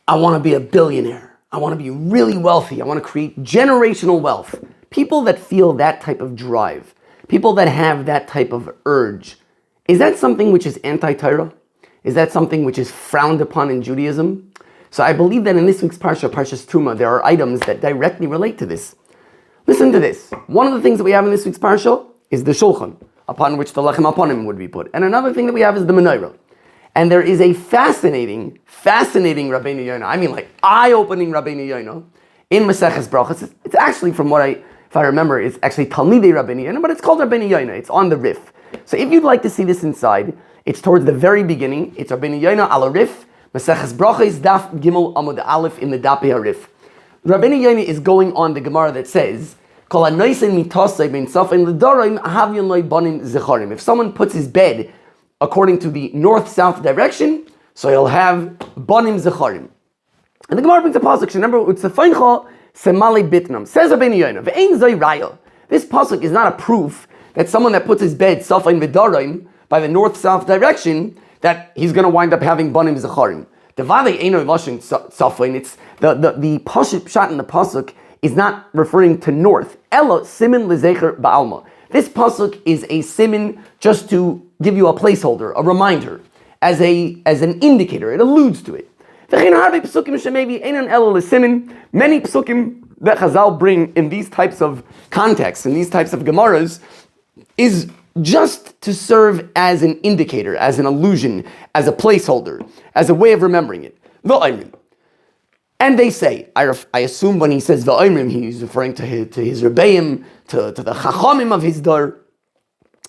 I want to be a billionaire. I want to be really wealthy. I want to create generational wealth. People that feel that type of drive, people that have that type of urge, is that something which is anti-Torah? Is that something which is frowned upon in Judaism? So I believe that in this week's Parsha, Parshas Truma, there are items that directly relate to this. Listen to this. One of the things that we have in this week's Parsha is the Shulchan, upon which the Lechem Aponim would be put. And another thing that we have is the Menorah. And there is a fascinating Rabbeinu Yonah, I mean like eye-opening Rabbeinu Yonah in Maseches Brachos. It's actually, from what if I remember, it's actually Talmidei Rabbeinu Yonah, but it's called Rabbeinu Yonah. It's on the Rif. So if you'd like to see this inside, it's towards the very beginning. It's Rabbeinu Yonah al Rif, Maseches Brachos, Daf Gimel Amud Aleph in the Dapei Harif. Rabbeinu Yonah is going on the Gemara that says, if someone puts his bed according to the north-south direction, so he'll have banim zecharim. And the Gemara brings a pasuk. Remember, it's the feincha semali bitnam. Says Rabbeinu Yonah, ve'ein zay raya. This pasuk is not a proof that someone that puts his bed safain v'daraim by the north-south direction, that he's going to wind up having banim zecharim. The vade eino lashon safain. It's the pashut pshat in the pasuk is not referring to north. Elo simin lezecher ba'alma. This pasuk is a simin just to give you a placeholder, a reminder, as an indicator. It alludes to it. Many psukim that Chazal bring in these types of contexts, in these types of Gemaras, is just to serve as an indicator, as an allusion, as a placeholder, as a way of remembering it. And they say, I assume when he says V'oimrim, he's referring to his Rebbeim, to the Chachamim of his Dar.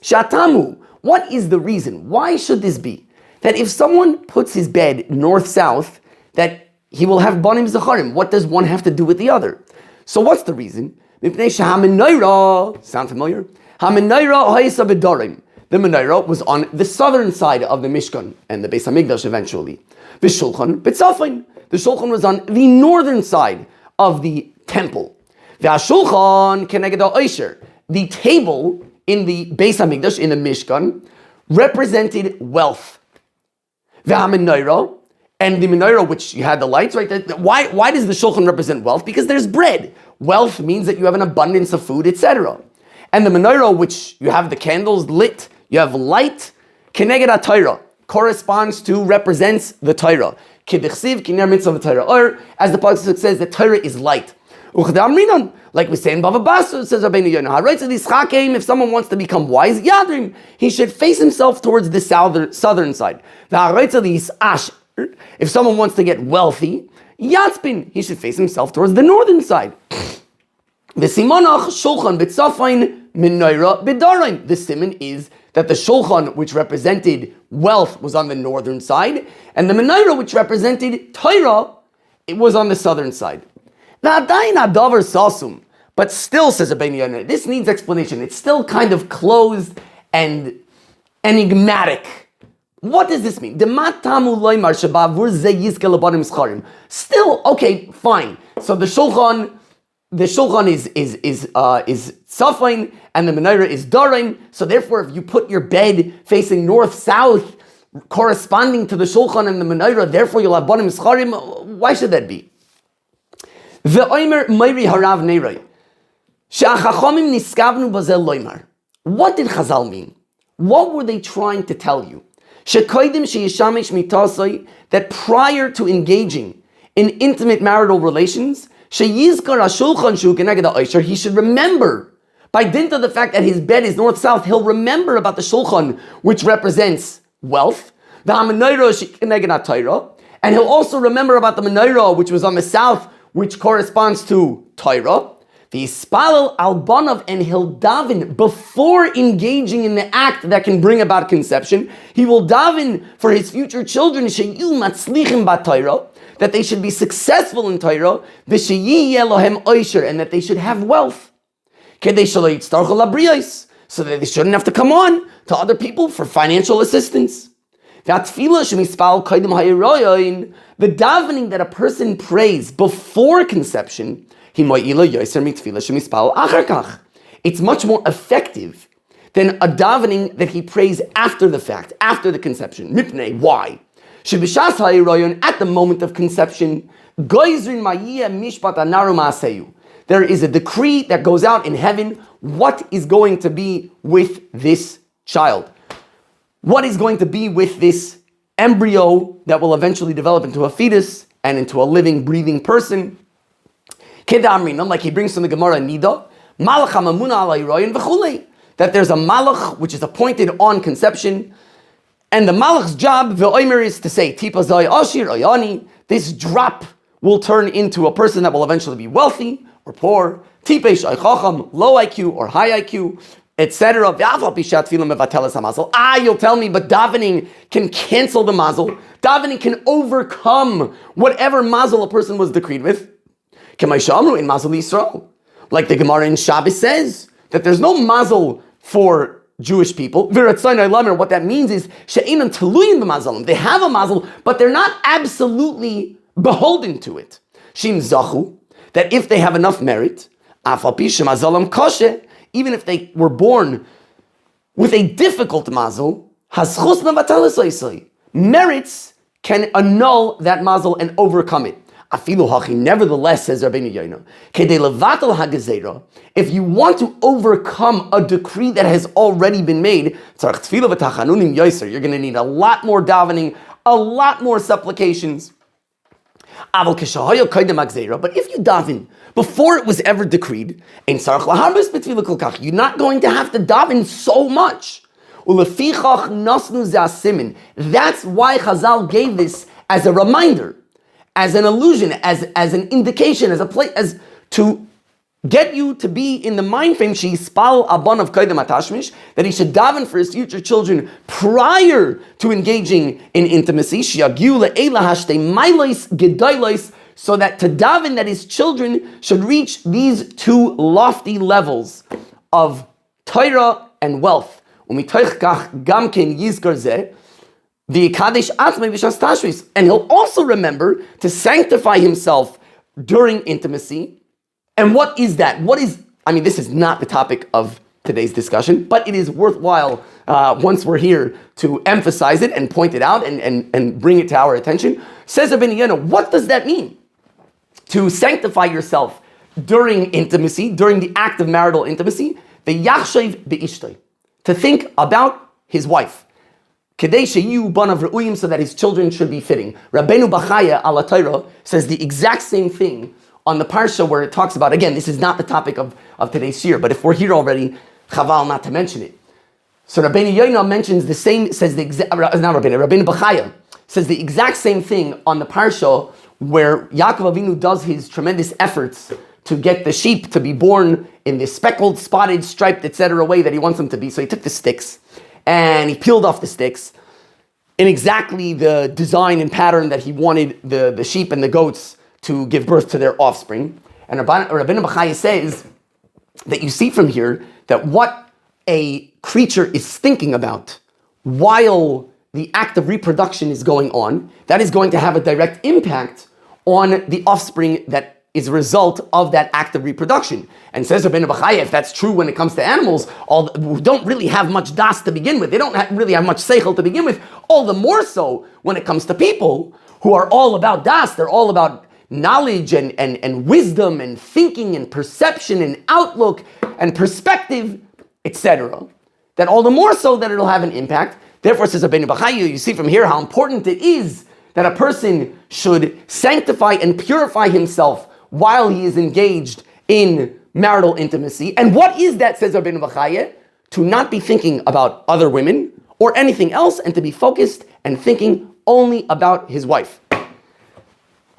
Shatamu, what is the reason? Why should this be? That if someone puts his bed north-south, that he will have banim zecharim. What does one have to do with the other? So what's the reason? Sound familiar? The menorah was on the southern side of the Mishkan and the Beis Hamikdash eventually. The Shulchan was on the northern side of the temple. The table in the Beis Hamikdash, in the Mishkan, represented wealth. And the menorah, which you had the lights, right? Why does the Shulchan represent wealth? Because there's bread. Wealth means that you have an abundance of food, etc. And the menorah, which you have the candles lit, you have light, keneged ha-Torah, corresponds to, represents the Torah. Kidichsiv, kiner mitzvah v'Torah, or as the pasuk says, the Torah is light. Like we say in Bava Basra, it says Rabbeinu Yonah, if someone wants to become wise, yadrim, he should face himself towards the southern side. If someone wants to get wealthy, yatzpin, he should face himself towards the northern side. The simonach shulchan b'tzafain menorah b'darain. The simon is that the shulchan, which represented wealth, was on the northern side, and the menorah, which represented Torah, it was on the southern side. But still, says Rabbeinu Yonah, this needs explanation. It's still kind of closed and enigmatic. What does this mean? Still, okay, fine. So the shulchan is safain and the menorah is darain. So therefore, if you put your bed facing north-south, corresponding to the shulchan and the menorah, therefore you'll have banim scharim. Why should that be? Ve'omer meiri harav neiroi. She'achachomim niskavnu bazel loimar. What did Chazal mean? What were they trying to tell you? Shekoidim sheyishamish mitasoi, that prior to engaging in intimate marital relations, sheyizkar hashulchan shu keneged ha'oisher, he should remember, by dint of the fact that his bed is north-south, he'll remember about the shulchan, which represents wealth, the menorah keneged ha'Torah, and he'll also remember about the menorah, which was on the south, which corresponds to Torah, the Yispalel al Banav, and he'll daven before engaging in the act that can bring about conception. He will daven for his future children, sheyu matzlichim b'Torah, that they should be successful in Torah, v'sheyiyeh lohem oisher, and that they should have wealth, kedei shelo yitztarchu labriyos, so that they shouldn't have to come on to other people for financial assistance. The davening that a person prays before conception, it's much more effective than a davening that he prays after the fact, after the conception. Why? Shebishas ha'hiroyon, at the moment of conception, goizrin ma'yeh mishpat anaru ma'aseyu. There is a decree that goes out in heaven. What is going to be with this child? What is going to be with this embryo that will eventually develop into a fetus and into a living, breathing person? Kedamrinam, like he brings from the Gemara Nida, malach hamamuna ala hiroyon v'chulei, that there's a malach which is appointed on conception, and the malach's job, v'oimer, is to say, tipa zay ashir ayani, this drop will turn into a person that will eventually be wealthy or poor, tipesh aychacham, low IQ or high IQ, etc. You'll tell me, but davening can cancel the mazel. Davening can overcome whatever mazel a person was decreed with. In mazel Yisrael, like the Gemara in Shabbos says, that there's no mazel for Jewish people. What that means is, they have a mazel, but they're not absolutely beholden to it. Shim zachu, that if they have enough merit, even if they were born with a difficult mazel, merits can annul that mazel and overcome it. Nevertheless, says Rabbeinu Yoina, if you want to overcome a decree that has already been made, you're going to need a lot more davening, a lot more supplications. But if you daven before it was ever decreed, you're not going to have to daven so much. That's why Chazal gave this as a reminder, as an allusion, as an indication, as a place, as to get you to be in the mind frame, she'ispal abon of kaidem atashmish, that he should daven for his future children prior to engaging in intimacy, she'agiu le'ela hashtei mailos gedailos, so that to daven that his children should reach these two lofty levels of Torah and wealth. Umitoich kach gam ken yizkar zeh, and he'll also remember to sanctify himself during intimacy. And what is that? This is not the topic of today's discussion, but it is worthwhile once we're here to emphasize it and point it out and bring it to our attention. Says Rabbeinu Yoina, what does that mean? To sanctify yourself during intimacy, during the act of marital intimacy, the yachshav be'ishtay, to think about his wife. Kedei sheyu banav re'uyim, so that his children should be fitting. Rabbeinu Bachaya ala Torah says the exact same thing on the parsha where it talks about, again, this is not the topic of today's year, but if we're here already, chaval not to mention it. So Rabbeinu Yoina mentions the same, Rabbeinu Bachaya says the exact same thing on the parsha where Yaakov Avinu does his tremendous efforts to get the sheep to be born in this speckled, spotted, striped, etc. way that he wants them to be. So he took the sticks and he peeled off the sticks in exactly the design and pattern that he wanted the sheep and the goats to give birth to their offspring. And Rabbeinu Bachaya says that you see from here that what a creature is thinking about while the act of reproduction is going on, that is going to have a direct impact on the offspring that is a result of that act of reproduction. And says Rabbeinu Bachaya, if that's true when it comes to animals, who don't really have much das to begin with, they don't really have much seichel to begin with, all the more so when it comes to people who are all about das, they're all about knowledge and wisdom and thinking and perception and outlook and perspective, etc. That all the more so that it'll have an impact. Therefore, says Rabbeinu Bachaya, you see from here how important it is that a person should sanctify and purify himself while he is engaged in marital intimacy. And what is that, says Rabbeinu Bachaya? To not be thinking about other women or anything else, and to be focused and thinking only about his wife.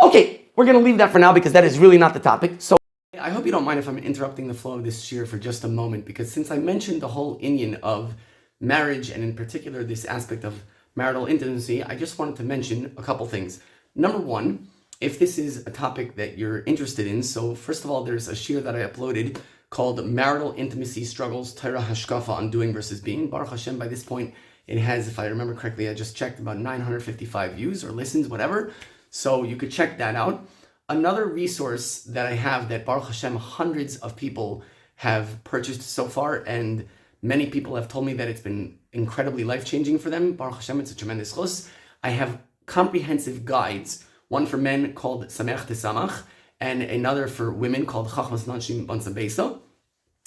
Okay, we're going to leave that for now because that is really not the topic. So I hope you don't mind if I'm interrupting the flow of this shir for just a moment, because since I mentioned the whole inyan of marriage, and in particular this aspect of marital intimacy, I just wanted to mention a couple things. Number one, if this is a topic that you're interested in, so first of all, there's a shir that I uploaded called Marital Intimacy Struggles, Torah hashkafah on Doing versus Being. Baruch Hashem, by this point, it has, if I remember correctly, I just checked, about 955 views or listens, whatever. So you could check that out. Another resource that I have that Baruch Hashem, hundreds of people have purchased so far, and many people have told me that it's been incredibly life-changing for them. Baruch Hashem, it's a tremendous chus. I have comprehensive guides, one for men called Samech Tesamach, and another for women called Chachmas Nanshim Bansa Beisa.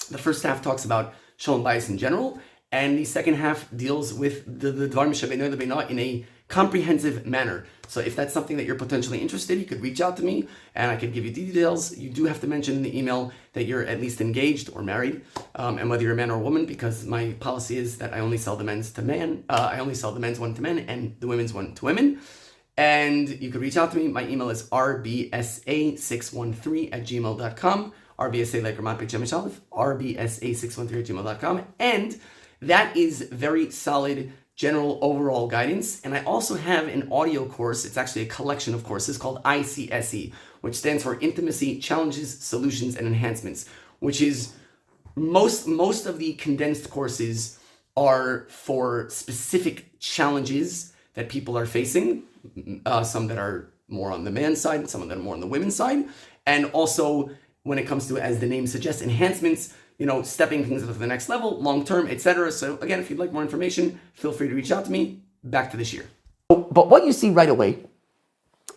The first half talks about Shalom Bayis in general, and the second half deals with the Dvarim Shebeinu Lebeina in a comprehensive manner. So if that's something that you're potentially interested, you could reach out to me and I could give you details. You do have to mention in the email that you're at least engaged or married, and whether you're a man or a woman, because my policy is that I only sell the men's to men. I only sell the men's one to men and the women's one to women. And you could reach out to me. My email is rbsa613@gmail.com. RBSA like Ramat Beit Shemesh Aleph, rbsa613@gmail.com. And that is very solid general overall guidance. And I also have an audio course. It's actually a collection of courses called ICSE, which stands for Intimacy, Challenges, Solutions, and Enhancements, which is most of the condensed courses are for specific challenges that people are facing. Some that are more on the man's side, some that are more on the women's side. And also, when it comes to, as the name suggests, enhancements, stepping things up to the next level, long-term, etc. So again, if you'd like more information, feel free to reach out to me. Back to this year. But what you see right away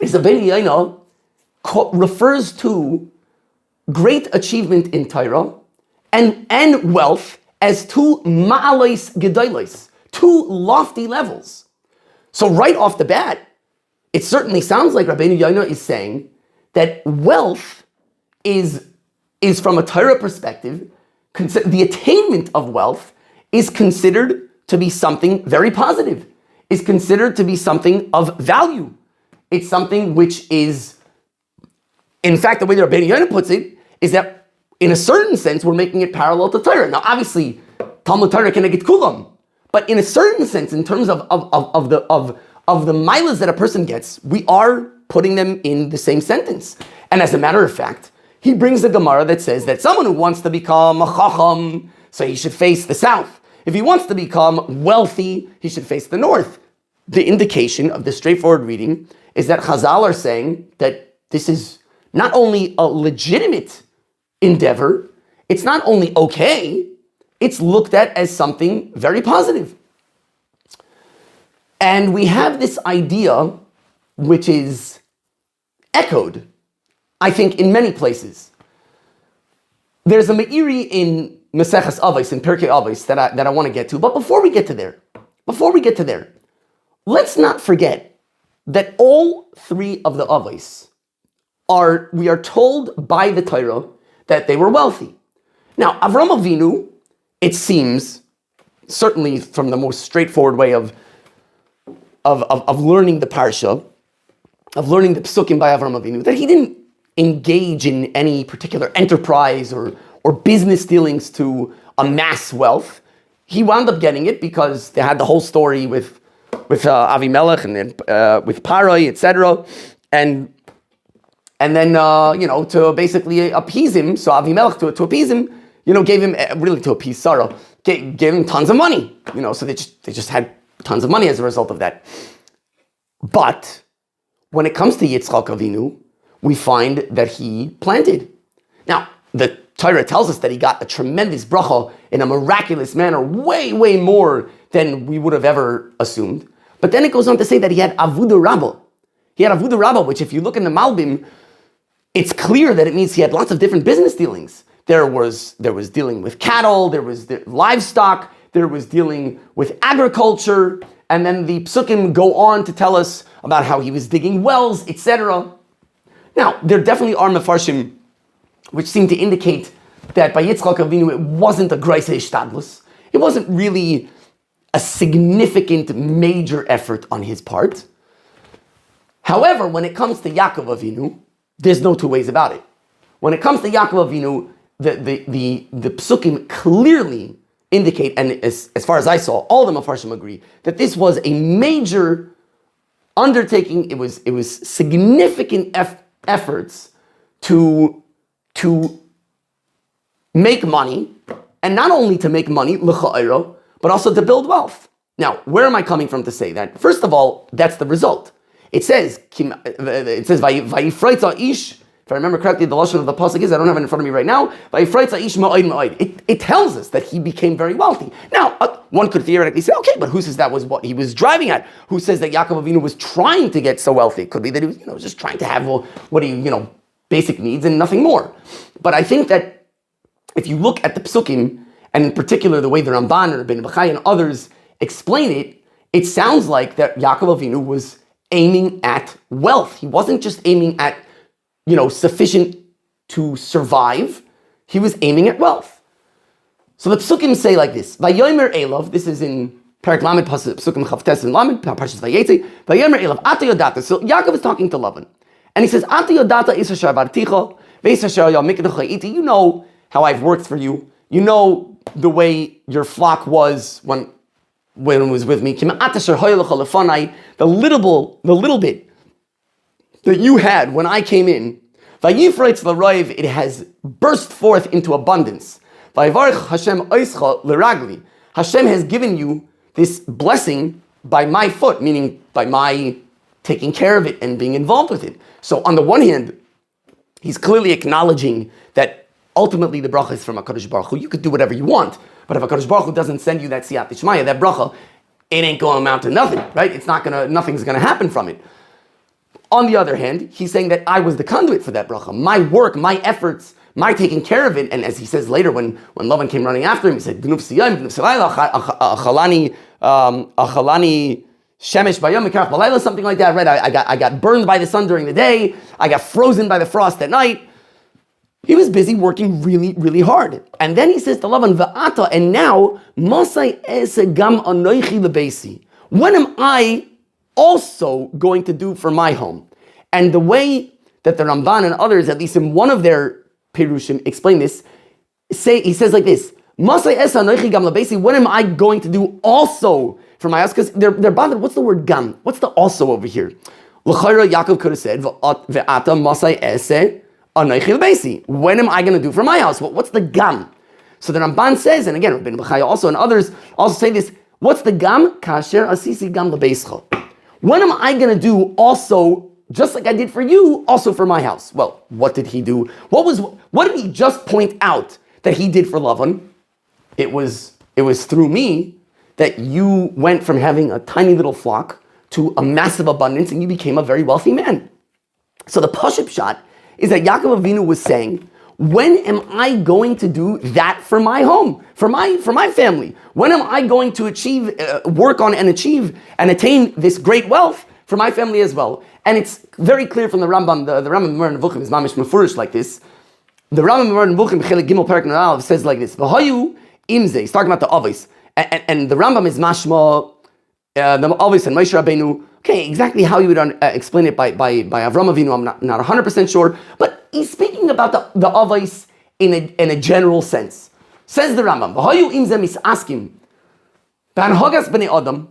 is the Bein Yaina refers to great achievement in Torah and wealth as two ma'alais gedolos, two lofty levels. So right off the bat, it certainly sounds like Rabbeinu Yaina is saying that wealth is from a Torah perspective, the attainment of wealth is considered to be something very positive, is considered to be something of value. It's something which is, in fact, the way that Rabbeinu Yaina puts it, is that in a certain sense, we're making it parallel to Torah. Now, obviously, Talmud Torah can get kulam, but in a certain sense, in terms of the milas that a person gets, we are putting them in the same sentence. And as a matter of fact, he brings a Gemara that says that someone who wants to become a chacham, so he should face the south. If he wants to become wealthy, he should face the north. The indication of the straightforward reading is that Chazal are saying that this is not only a legitimate endeavor, it's not only okay, it's looked at as something very positive. And we have this idea which is echoed, I think, in many places. There's a Meiri in Maseches Avos, in Pirkei Avos, that I want to get to. But before we get to there, let's not forget that all three of the Avos we are told by the Torah that they were wealthy. Now, Avram Avinu, it seems, certainly from the most straightforward way of learning the parsha, of learning the psukim by Avram Avinu, that he didn't engage in any particular enterprise or business dealings to amass wealth. He wound up getting it because they had the whole story with Avimelech and with Parai, etc. And then to basically appease him, so Avimelech to appease him, gave him, really to appease Sarah, gave him tons of money. So they just had tons of money as a result of that. But when it comes to Yitzchak Avinu, we find that he planted. Now, the Torah tells us that he got a tremendous bracha in a miraculous manner, way, way more than we would have ever assumed. But then it goes on to say that he had Avodah Rabbah. He had Avodah Rabbah, which if you look in the Malbim, it's clear that it means he had lots of different business dealings. There was dealing with cattle, there was livestock, there was dealing with agriculture, and then the psukim go on to tell us about how he was digging wells, etc. Now, there definitely are mefarshim which seem to indicate that by Yitzchak Avinu it wasn't a greise hishtadlus. It wasn't really a significant major effort on his part. However, when it comes to Yaakov Avinu, there's no two ways about it. When it comes to Yaakov Avinu, the psukim clearly indicate, and as far as I saw, all the mefarshim agree, that this was a major undertaking. It was significant efforts to make money, and not only to make money, l'cha'ira, but also to build wealth. Now, where am I coming from to say that? First of all, that's the result. It says, "Vayifreitza ish if I remember correctly, the lashon of the pasuk is, I don't have it in front of me right now, it tells us that he became very wealthy. Now, one could theoretically say, okay, but who says that was what he was driving at? Who says that Yaakov Avinu was trying to get so wealthy? It could be that he was, just trying to have what he, basic needs and nothing more. But I think that if you look at the psukim, and in particular the way the Ramban and Ben Bachai and others explain it, it sounds like that Yaakov Avinu was aiming at wealth. He wasn't just aiming at, sufficient to survive. He was aiming at wealth. So the psukim say like this: Vayomer Elav. This is in Parak Lamed Psukim Chavtes and Lamed Parshas Vayetze. Vayomer Elav Ata Yodata. So Yaakov is talking to Lavan, and he says, Ata Yodata is Hashar Barticha, Veis Hashar Yal Mikdacha Iti. You know how I've worked for you. You know the way your flock was when it was with me. The little bit that you had when I came in, it has burst forth into abundance. Hashem has given you this blessing by my foot, meaning by my taking care of it and being involved with it. So on the one hand, he's clearly acknowledging that ultimately the bracha is from HaKadosh Baruch Hu. You could do whatever you want, but if HaKadosh Baruch Hu doesn't send you that siyat d'shmaya, that bracha, it ain't going to amount to nothing, right? Nothing's going to happen from it. On the other hand, he's saying that I was the conduit for that bracha. My work, my efforts, my taking care of it, and as he says later when Lavan came running after him, he said, Gnuf siyam, Gnuf salayla, achalani shemesh bayom, mikarach balayla, something like that, right? I got burned by the sun during the day, I got frozen by the frost at night. He was busy working really, really hard. And then he says to Lavan, Va'ata, and now, Masai ese gam anoichi lebeisi. What am I also going to do for my home? And the way that the Ramban and others, at least in one of their Perushim, explain this, he says like this, Masai ese anoichi gam lebeisi, what am I going to do also for my house? Because they're bothered, what's the word gam? What's the also over here? L'chayra, Yaakov could have said, Va'ata Masai ese when am I going to do for my house? What's the gam? So the Ramban says, and again, Ben Bachai also and others also say this, what's the gam? Kasher asisi gam lebeischa. When am I going to do also, just like I did for you, also for my house? Well, what did he do? What did he just point out that he did for Lavan? It was through me that you went from having a tiny little flock to a massive abundance and you became a very wealthy man. So the Pashut shot is that Yaakov Avinu was saying, when am I going to do that for my home, for my family? When am I going to work on and achieve and attain this great wealth for my family as well? And it's very clear from the Rambam, the Rambam Gemara Nevuchim is mamish mefurish like this. The Rambam Gemara Nevuchim Chelik Gimel Perek Narav says like this: V'hayu imze. He's talking about the Avos, and the Rambam is mashma the Avos and Moshe Rabbeinu. Okay, exactly how you would explain it by Avram Avinu, I'm not 100% sure, but he's speaking about the Avos in a general sense. Says the Rambam, V'hayu imzem is asking, B'anhagas b'nei Adam,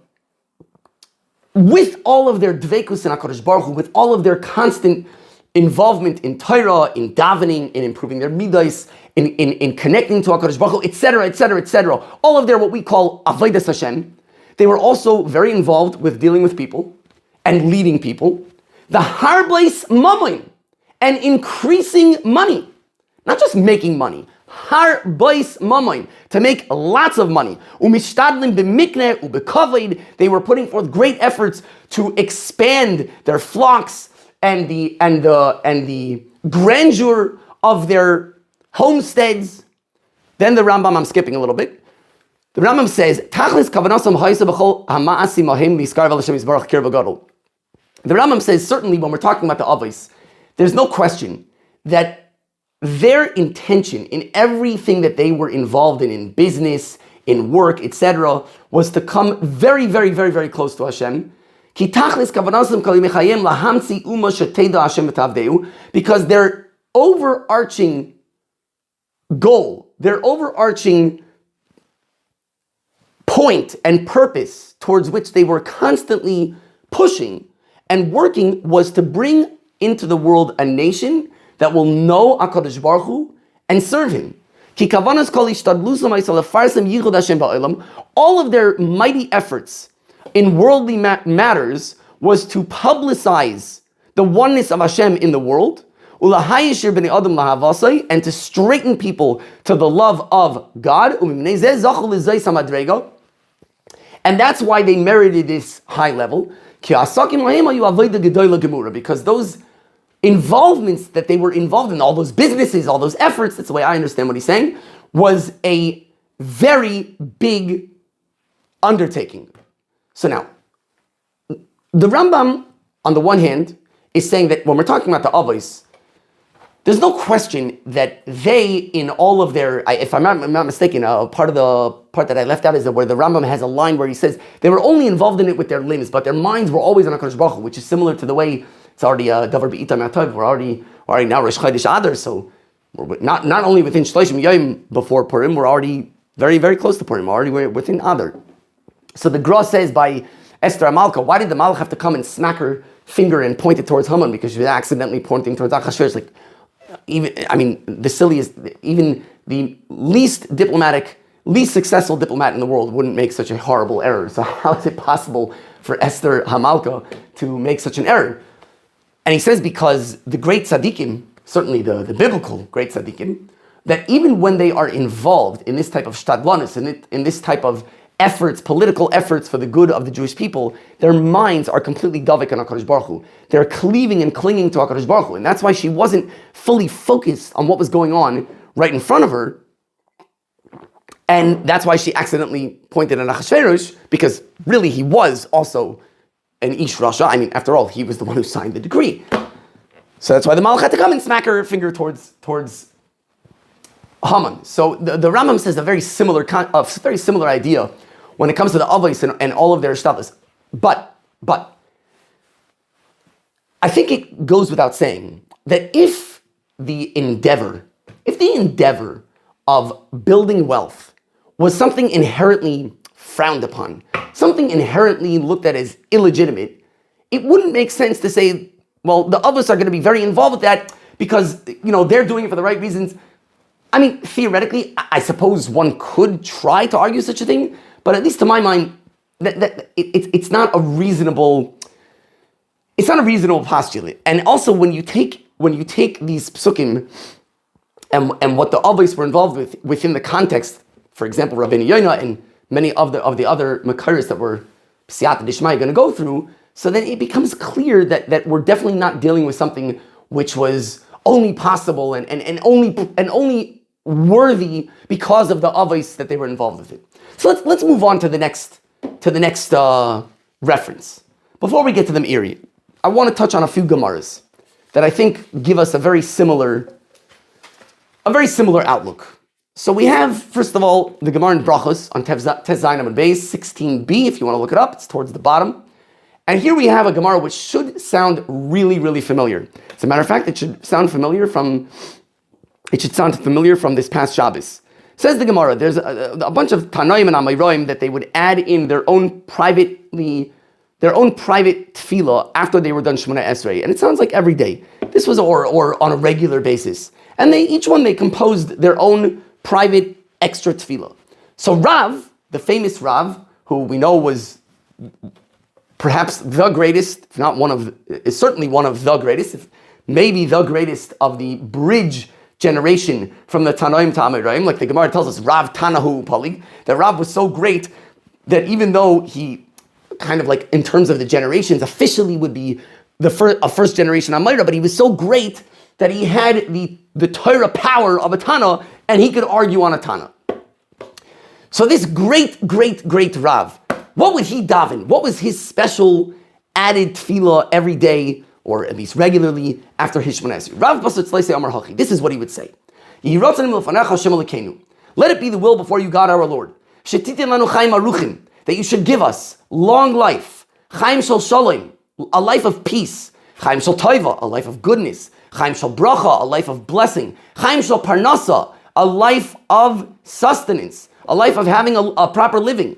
with all of their dveikus in HaKadosh Baruch Hu, with all of their constant involvement in Torah, in davening, in improving their midos, in connecting to HaKadosh Baruch Hu, etc., etc., etc., all of their what we call avodas Hashem, they were also very involved with dealing with people and leading people. The harbleis mamoin, and increasing money, not just making money. Harbleis mamoin, to make lots of money. Umishtadlim b'mikneh u'bekavod, they were putting forth great efforts to expand their flocks and the grandeur of their homesteads. Then the Rambam, I'm skipping a little bit. The Rambam says, Tachlis kavanasam ha'isa b'chol ha'ma'asim ha'hem l'yiskar v'l'Hashem yisbarach kir v'gadol. The Rambam says, certainly when we're talking about the Avos, there's no question that their intention in everything that they were involved in business, in work, etc., was to come very, very, very, very close to Hashem. Ki tachlis kavanasam kol yimechayim lahamtzi uma sheteda Hashem v'tavdeu, because their overarching goal, their overarching point and purpose towards which they were constantly pushing and working was to bring into the world a nation that will know HaKadosh Baruch Hu and serve Him. All of their mighty efforts in worldly matters was to publicize the oneness of Hashem in the world, ulahayishir b'nei adam lahavasai, and to straighten people to the love of God. And that's why they merited this high level. Because those involvements that they were involved in, all those businesses, all those efforts, that's the way I understand what he's saying, was a very big undertaking. So now, the Rambam, on the one hand, is saying that when we're talking about the Avos, there's no question that they, in all of their, if I'm not mistaken, part that I left out is that where the Rambam has a line where he says they were only involved in it with their limbs, but their minds were always on HaKadosh Baruch Hu, which is similar to the way it's already Davar B'Ita Ma'atov. We're already now Rosh Chodesh Adar, so we're not only within Shloshim Yom before Purim, we're already very, very close to Purim. We're within Adar. So the Gra says by Esther Amalka, why did the Malach have to come and smack her finger and point it towards Haman? Because she was accidentally pointing towards Achashverosh. Like, the silliest, even the least successful diplomat in the world wouldn't make such a horrible error. So how is it possible for Esther Hamalka to make such an error? And he says because the great tzaddikim, certainly the biblical great tzaddikim, that even when they are involved in this type of shtadlanus, in this type of efforts, political efforts for the good of the Jewish people, their minds are completely davik on HaKadosh Baruch Hu. They're cleaving and clinging to HaKadosh Baruch Hu. And that's why she wasn't fully focused on what was going on right in front of her. And that's why she accidentally pointed at Achashverosh, because really he was also an Ish Rasha. After all, he was the one who signed the decree. So that's why the Malach had to come and smack her finger towards Haman. So the Rambam says a very similar idea when it comes to the Avos and all of their status. But I think it goes without saying that if the endeavor of building wealth was something inherently frowned upon, something inherently looked at as illegitimate, it wouldn't make sense to say, well, the Avos are going to be very involved with that because, they're doing it for the right reasons. Theoretically, I suppose one could try to argue such a thing, but at least to my mind, it's not a reasonable postulate. And also, when you take these psukim and what the Avos were involved with within the context, for example, Rabbeinu Yonah and many of the other Makaris that were Siyata Dishmai going to go through, so then it becomes clear that we're definitely not dealing with something which was only possible and only worthy because of the avos that they were involved with it. So let's move on to the next reference. Before we get to the Meiri, I want to touch on a few Gemaras that I think give us a very similar outlook. So we have, first of all, the Gemara in Brachos on Tez Zayin Amud Beis 16b. If you want to look it up, it's towards the bottom. And here we have a Gemara which should sound really, really familiar. As a matter of fact, it should sound familiar from this past Shabbos. Says the Gemara, there's a bunch of Tanoim and Amayroim that they would add in their own private tefillah after they were done Shemona Esrei. And it sounds like every day. This was or on a regular basis. And each one composed their own private extra tefillah. So Rav, the famous Rav, who we know was perhaps the greatest, if not is certainly one of the greatest, if maybe the greatest of the bridge generation from the Tanoim to Amayraim, like the Gemara tells us, Rav Tanahu Palig, that Rav was so great that even though he kind of like in terms of the generations officially would be a first generation Amayra, but he was so great that he had the Torah power of a Tana and he could argue on a Tana. So this great Rav, what would he daven? What was his special added tefillah every day, or at least regularly, after his Shemona Esrei? Rav Basar Tzleisei Amar Hachi. This is what he would say. Let it be the will before you, God our Lord, that you should give us long life, Chaim Shel Shalom, a life of peace, Chaim Shel Taiva, a life of goodness, Chaim Shel Bracha, a life of blessing, Chaim Shel Parnasa, a life of sustenance, a life of having a proper living,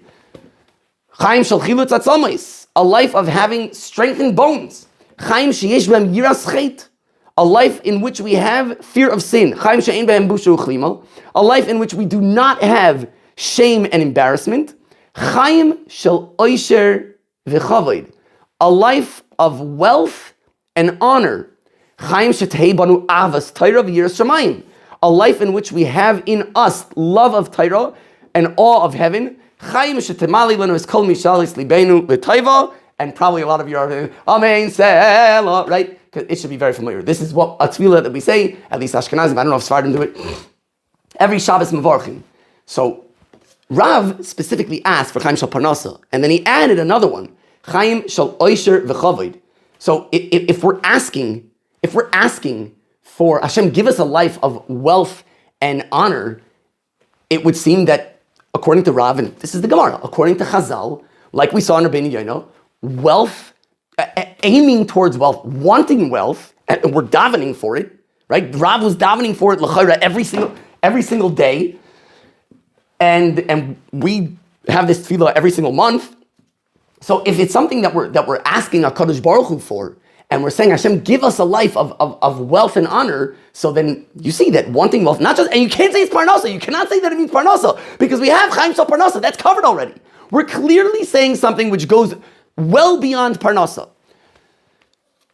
Chaim Shel Chilutz Atzalmos, a life of having strengthened bones, Chaim Sheyesh B'hem Yiras Chet, a life in which we have fear of sin, Chaim She'ein B'hem Busha Uchlima, a life in which we do not have shame and embarrassment, Chaim Shel Oisher V'Chavod, a life of wealth and honor, Chaim shetehei banu avas Torah v'yiras shamayim. A life in which we have in us love of Torah and awe of heaven. Chaim shetemali lanu es kol mishalis libenu l'taiva. And probably a lot of you are thinking, Amen, Selah, right? Because it should be very familiar. This is what a tefillah that we say, at least Ashkenazim, I don't know if Sephardim do it, every Shabbos Mevarchim. So Rav specifically asked for Chaim Shal Parnasa, and then he added another one, Chaim Shal Oisher V'Chavod. So if we're asking for Hashem, give us a life of wealth and honor, it would seem that according to Rav, and this is the Gemara, according to Chazal, like we saw in Rabbeinu Yono, wealth, aiming towards wealth, wanting wealth, and we're davening for it, right? Rav was davening for it l'chayra every single day, and we have this tefillah every single month. So if it's something that we're asking HaKadosh Baruch Hu for, and we're saying, Hashem, give us a life of wealth and honor, so then you see that wanting wealth, not just, and you can't say it's parnasa, you cannot say that it means parnasa, because we have Chaim Shal Parnasa, that's covered already. We're clearly saying something which goes well beyond parnasa.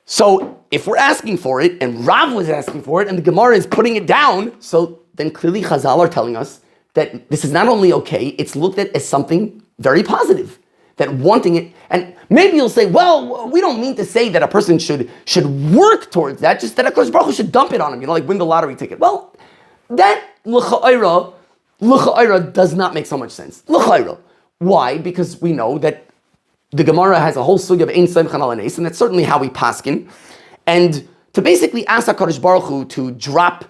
So if we're asking for it, and Rav was asking for it, and the Gemara is putting it down, so then clearly Chazal are telling us that this is not only okay, it's looked at as something very positive. That wanting it, and maybe you'll say, well, we don't mean to say that a person should work towards that, just that HaKadosh Baruch Hu should dump it on him, like win the lottery ticket. Well, that l'cha'ira does not make so much sense. L'cha'ira. Why? Because we know that the Gemara has a whole sugya of ein seimchan al hanes, and that's certainly how we paskin. And to basically ask HaKadosh Baruch Hu to drop,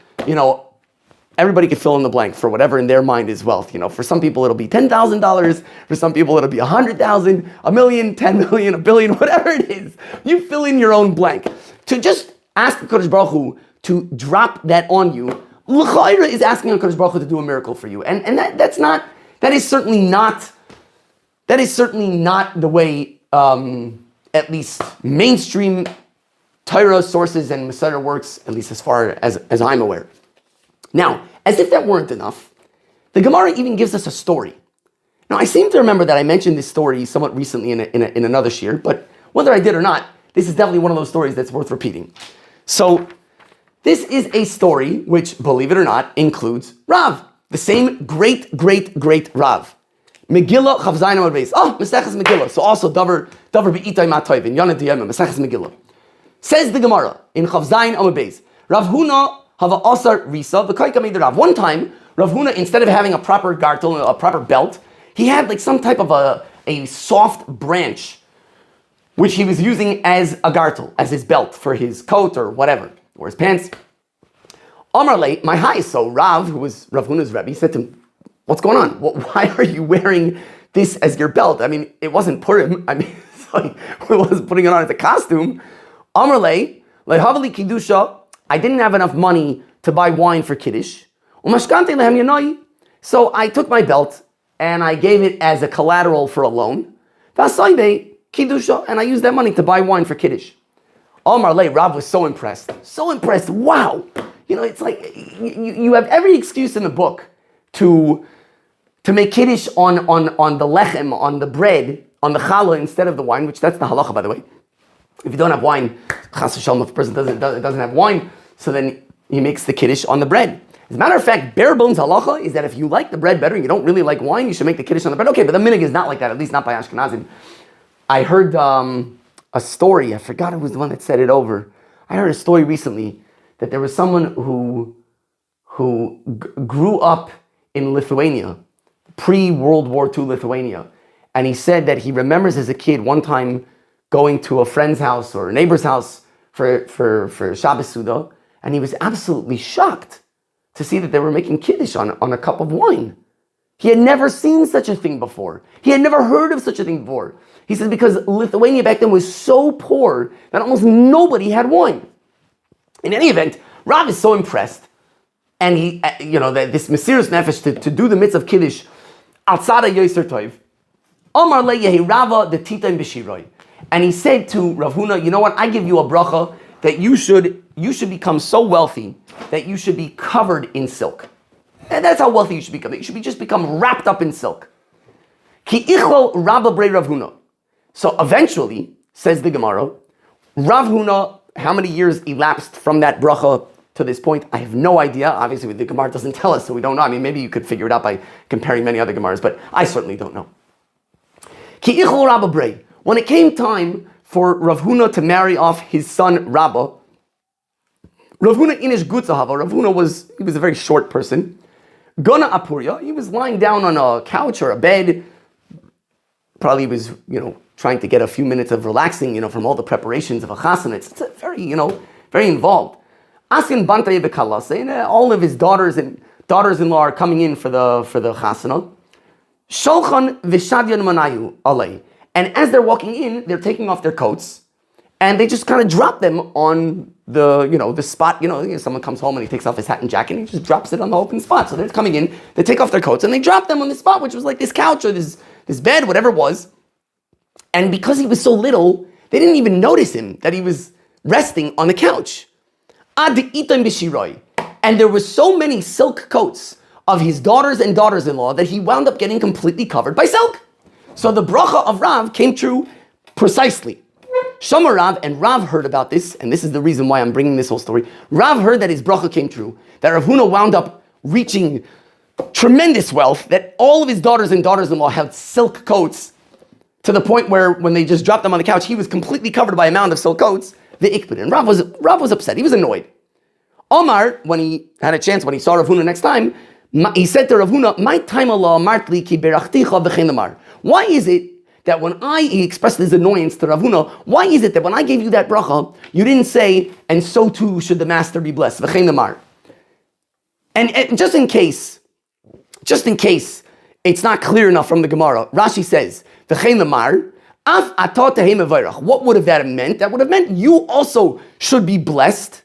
everybody could fill in the blank for whatever in their mind is wealth. For some people it'll be $10,000, for some people it'll be 100,000, $1 million, 10 million, $1 billion, whatever it is. You fill in your own blank. To just ask HaKadosh Baruch Hu to drop that on you, l'chayra is asking HaKadosh Baruch Hu to do a miracle for you. And that is certainly not the way, at least mainstream Torah sources and Masada works, at least as far as I'm aware. Now, as if that weren't enough, the Gemara even gives us a story. Now, I seem to remember that I mentioned this story somewhat recently in another shir, but whether I did or not, this is definitely one of those stories that's worth repeating. So, this is a story which, believe it or not, includes Rav, the same great Rav. Megillah Chav Zayin Amud Beis. Maseches Megillah. So also Davar Be'itay Matoiv in Yonah Diyama Maseches Megillah. Says the Gemara in Chav Zayin Amud Beis. Rav Huna Hava Asar Risa V'Kaika Made Rav. One time, Rav Huna, instead of having a proper gartel, a proper belt, he had like some type of a soft branch, which he was using as a gartel, as his belt for his coat or whatever, or his pants. Amar Le, my high. So Rav, who was Rav Huna's Rebbe, said to him, what's going on? Why are you wearing this as your belt? I mean, it wasn't Purim. I mean, it's like, it wasn't putting it on as a costume. Amar Le, Lehavali Kiddusha, I didn't have enough money to buy wine for Kiddush. So I took my belt and I gave it as a collateral for a loan. And I used that money to buy wine for Kiddush. Amar Le, Rav was so impressed. So impressed. Wow. It's like you have every excuse in the book to make Kiddush on the lechem, on the bread, on the challah instead of the wine, which that's the halacha, by the way. If you don't have wine, chas v'shalom, if a person doesn't have wine, so then he makes the Kiddush on the bread. As a matter of fact, bare bones halacha is that if you like the bread better and you don't really like wine, you should make the Kiddush on the bread. Okay, but the minhag is not like that, at least not by Ashkenazim. I heard a story, I forgot who was the one that said it over. I heard a story recently that there was someone who grew up in Lithuania, pre-World War II Lithuania, and he said that he remembers as a kid one time going to a friend's house or a neighbor's house for Shabbos Suda, and he was absolutely shocked to see that they were making Kiddush on a cup of wine. He had never seen such a thing before. He had never heard of such a thing before. He says because Lithuania back then was so poor that almost nobody had wine. In any event, Rav is so impressed, and he, this Mesiras Nefesh to do the mitzvah of Kiddush, Altzada Yoser Tov, Amar Le Yehi Rava the Titaim B'Shiroi. And he said to Rav Huna, you know what, I give you a bracha that you should become so wealthy that you should be covered in silk. And that's how wealthy you should become. You should just become wrapped up in silk. Ki ichol Rabba Brei Rav Huna. So eventually, says the Gemara, Rav Huna how many years elapsed from that bracha to this point? I have no idea. Obviously, the Gemara doesn't tell us, so we don't know. I mean, maybe you could figure it out by comparing many other Gemaras, but I certainly don't know. Ki ichol Rabba brei. When it came time for Rav Huna to marry off his son Rabba, Rav Huna inish gutzahava. Rav Huna was a very short person. Gona apuria. He was lying down on a couch or a bed. Probably was, trying to get a few minutes of relaxing, from all the preparations of a chasana. It's a very, very involved. Askin bantay bekalase, and all of his daughters-in-law are coming in for the chasana. Sholchan v'shadyan manayu alei. And as they're walking in, they're taking off their coats, and they just kind of drop them on the spot. Someone comes home and he takes off his hat and jacket, and he just drops it on the open spot. So they're coming in, they take off their coats, and they drop them on the spot, which was like this couch or this bed, whatever it was. And because he was so little, they didn't even notice him, that he was resting on the couch. And there were so many silk coats of his daughters and daughters-in-law that he wound up getting completely covered by silk. So the bracha of Rav came true precisely. Shomer Rav, and Rav heard about this, and this is the reason why I'm bringing this whole story. Rav heard that his bracha came true, that Rav Huna wound up reaching tremendous wealth, that all of his daughters and daughters-in-law had silk coats, to the point where when they just dropped them on the couch, he was completely covered by a mound of silk coats. The ikbid. And Rav was upset. He was annoyed. Omar, when he had a chance, when he saw Rav Huna next time, he said to Rav Huna, "My time Allah martli ki berachticha v'chein lamar." Why is it that he expressed his annoyance to Rav Huna, why is it that when I gave you that bracha, you didn't say, "And so too should the master be blessed"? V'chein lamar. And just in case it's not clear enough from the Gemara, Rashi says, V'chein lamar, af atot tehem mevarach. What would have that meant? That would have meant you also should be blessed,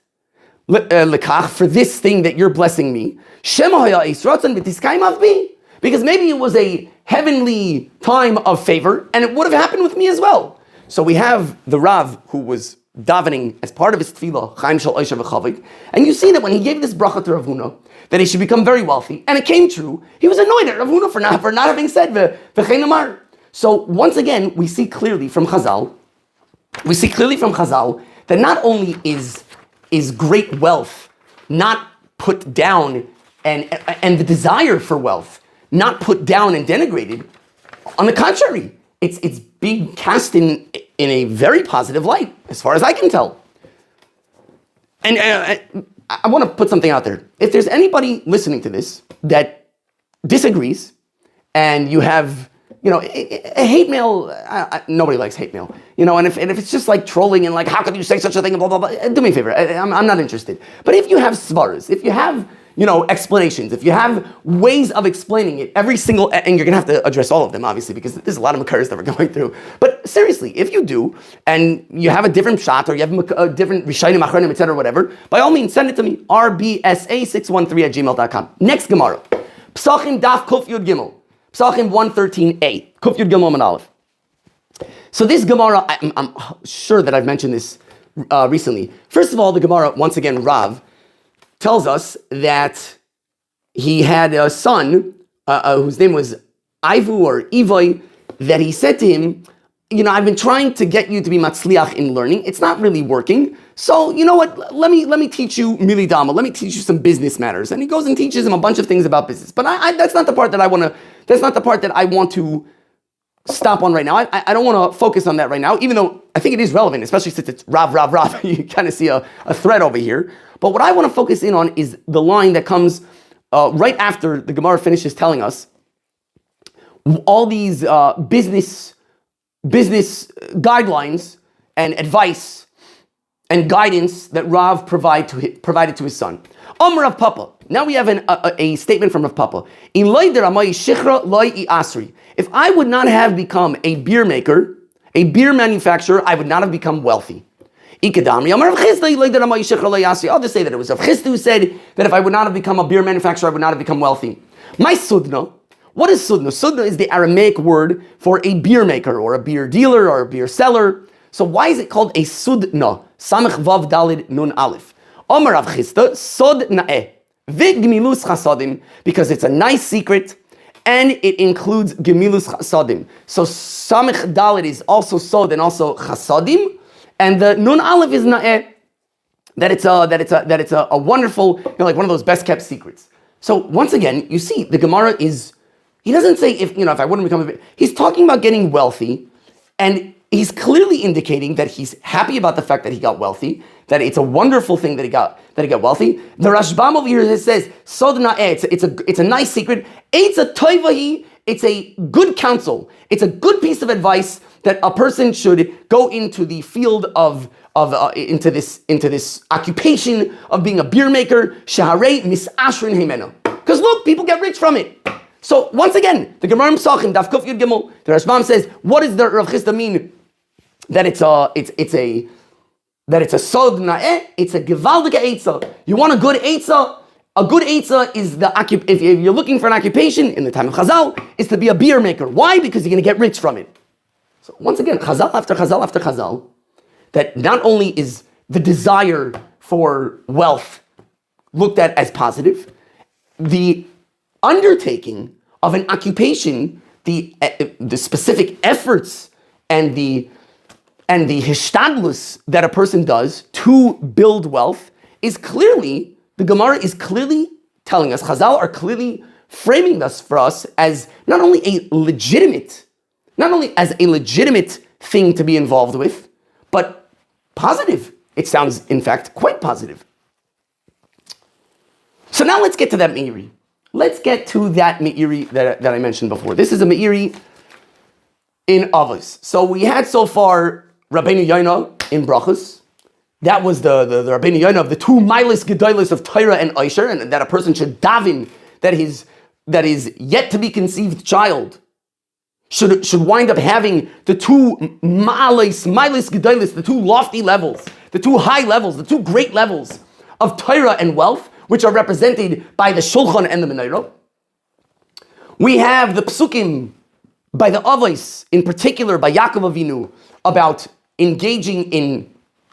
lekach, for this thing that you're blessing me. Shema haya esratzan v'tiskayim avbi. Because maybe it was a heavenly time of favor, and it would have happened with me as well. So we have the Rav who was davening as part of his tefillah, Chaim Shal Oisha V'Chavik, and you see that when he gave this bracha to Rav Huna, that he should become very wealthy, and it came true, he was annoyed at Rav Huna for not having said V'chein lamar. So once again, we see clearly from Chazal that not only is great wealth not put down, and the desire for wealth not put down and denigrated. On the contrary, it's being cast in a very positive light, as far as I can tell. And I want to put something out there. If there's anybody listening to this that disagrees, and you have, a hate mail, nobody likes hate mail, and if it's just like trolling and like, how could you say such a thing, and blah, blah, blah, do me a favor, I'm not interested. But if you have svaras, if you have, explanations, if you have ways of explaining it, every single, and you're going to have to address all of them, obviously, because there's a lot of makaras that we're going through. But seriously, if you do, and you have a different shot, or you have a different rishayim, achronim, etc., whatever, by all means, send it to me, rbsa613@gmail.com. Next Gemara. Psachim daf kuf yud gimel. Psachim 113a. Kuf yud gimel man aleph. So this Gemara, I'm sure that I've mentioned this recently. First of all, the Gemara, once again, Rav, tells us that he had a son whose name was Ivu or Ivoi, that he said to him, I've been trying to get you to be matzliach in learning. It's not really working. So, you know what? Let me teach you milidama. Let me teach you some business matters. And he goes and teaches him a bunch of things about business. But that's not the part that I want to stop on right now. I don't want to focus on that right now, even though I think it is relevant, especially since it's Rav. You kind of see a thread over here. But what I want to focus in on is the line that comes right after the Gemara finishes telling us all these business guidelines and advice and guidance that Rav provided to his son. Rav Papa. Now we have a statement from Rav Papa. If I would not have become a beer maker, a beer manufacturer, I would not have become wealthy. I'll just say that it was Rav Chisda who said that if I would not have become a beer manufacturer, I would not have become wealthy. My sudna. What is sudna? Sudna is the Aramaic word for a beer maker or a beer dealer or a beer seller. So why is it called a sudna? Samech vav dalid nun aleph. Omar Rav Chisda, sod na'eh. V'gmilus chasadim, because it's a nice secret and it includes gemilus chasadim. So samech dalid is also sod and also chasadim. And the nun aleph is na'eh. a wonderful, like one of those best kept secrets. So once again, you see, the Gemara he doesn't say if I wouldn't become he's talking about getting wealthy, and he's clearly indicating that he's happy about the fact that he got wealthy, that it's a wonderful thing that he got wealthy. The Rashbam over here says, Sodna it's a nice secret. It's a toivahi, it's a good counsel. It's a good piece of advice that a person should go into the field into this occupation of being a beer maker. Shaharei misashrin himeno. Because look, people get rich from it. So once again, the Gemara Pesachim Daf Kuf Yud Gimel, the Rashbam says, what does the Rav Chisda mean that it's a sod na'eh? It's a gewaldige eitzah. You want a good eitzah? A good eitzah is if you're looking for an occupation in the time of Chazal, is to be a beer maker. Why? Because you're going to get rich from it. So once again, Chazal after Chazal after Chazal, that not only is the desire for wealth looked at as positive, the undertaking of an occupation, the specific efforts and the hishtadlus that a person does to build wealth is clearly, the Gemara is clearly telling us, Chazal are clearly framing this for us as not only as a legitimate thing to be involved with, but positive. It sounds, in fact, quite positive. So now let's get to that meiri. Let's get to that meiri that I mentioned before. This is a meiri in Avos. So we had so far Rabbeinu Yonah in Brachos. That was the Rabbeinu Yonah of the two milas gedolos of Torah and Aisher, and that a person should daven that his yet to be conceived child should wind up having the two milas gedolos, the two lofty levels, the two high levels, the two great levels of Torah and wealth, which are represented by the Shulchan and the Menorah. We have the Psukim by the Avos, in particular by Yaakov Avinu, about engaging in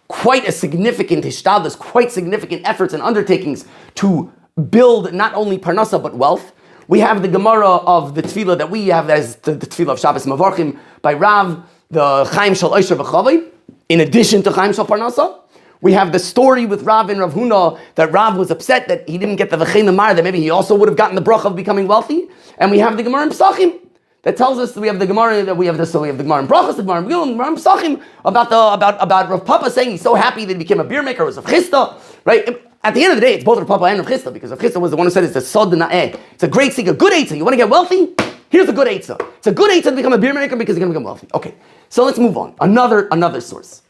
quite a significant hishtadlus, quite significant efforts and undertakings to build not only parnasa but wealth. We have the Gemara of the Tefillah that we have as the Tefillah of Shabbos Mavarchim by Rav, the Chaim Shal Oisher V'Chavei, in addition to Chaim Shal Parnasa. We have the story with Rav and Rav Huna that Rav was upset that he didn't get the V'chein Amar, that maybe he also would have gotten the bracha of becoming wealthy. And we have the Gemara in Pesachim that tells us that we have the Gemara in Brachos, the Gemara in Gilum, the Gemara in Pesachim about Rav Papa saying he's so happy that he became a beer maker. It was Rav Chisda, right? At the end of the day, it's both Rav Papa and Rav Chisda, because Rav Chisda was the one who said it's a sod na'eh. It's a great thing, a good eitzah. You want to get wealthy? Here's a good eitzah. It's a good eitzah to become a beer maker because you're going to become wealthy. Okay, so let's move on. Another source.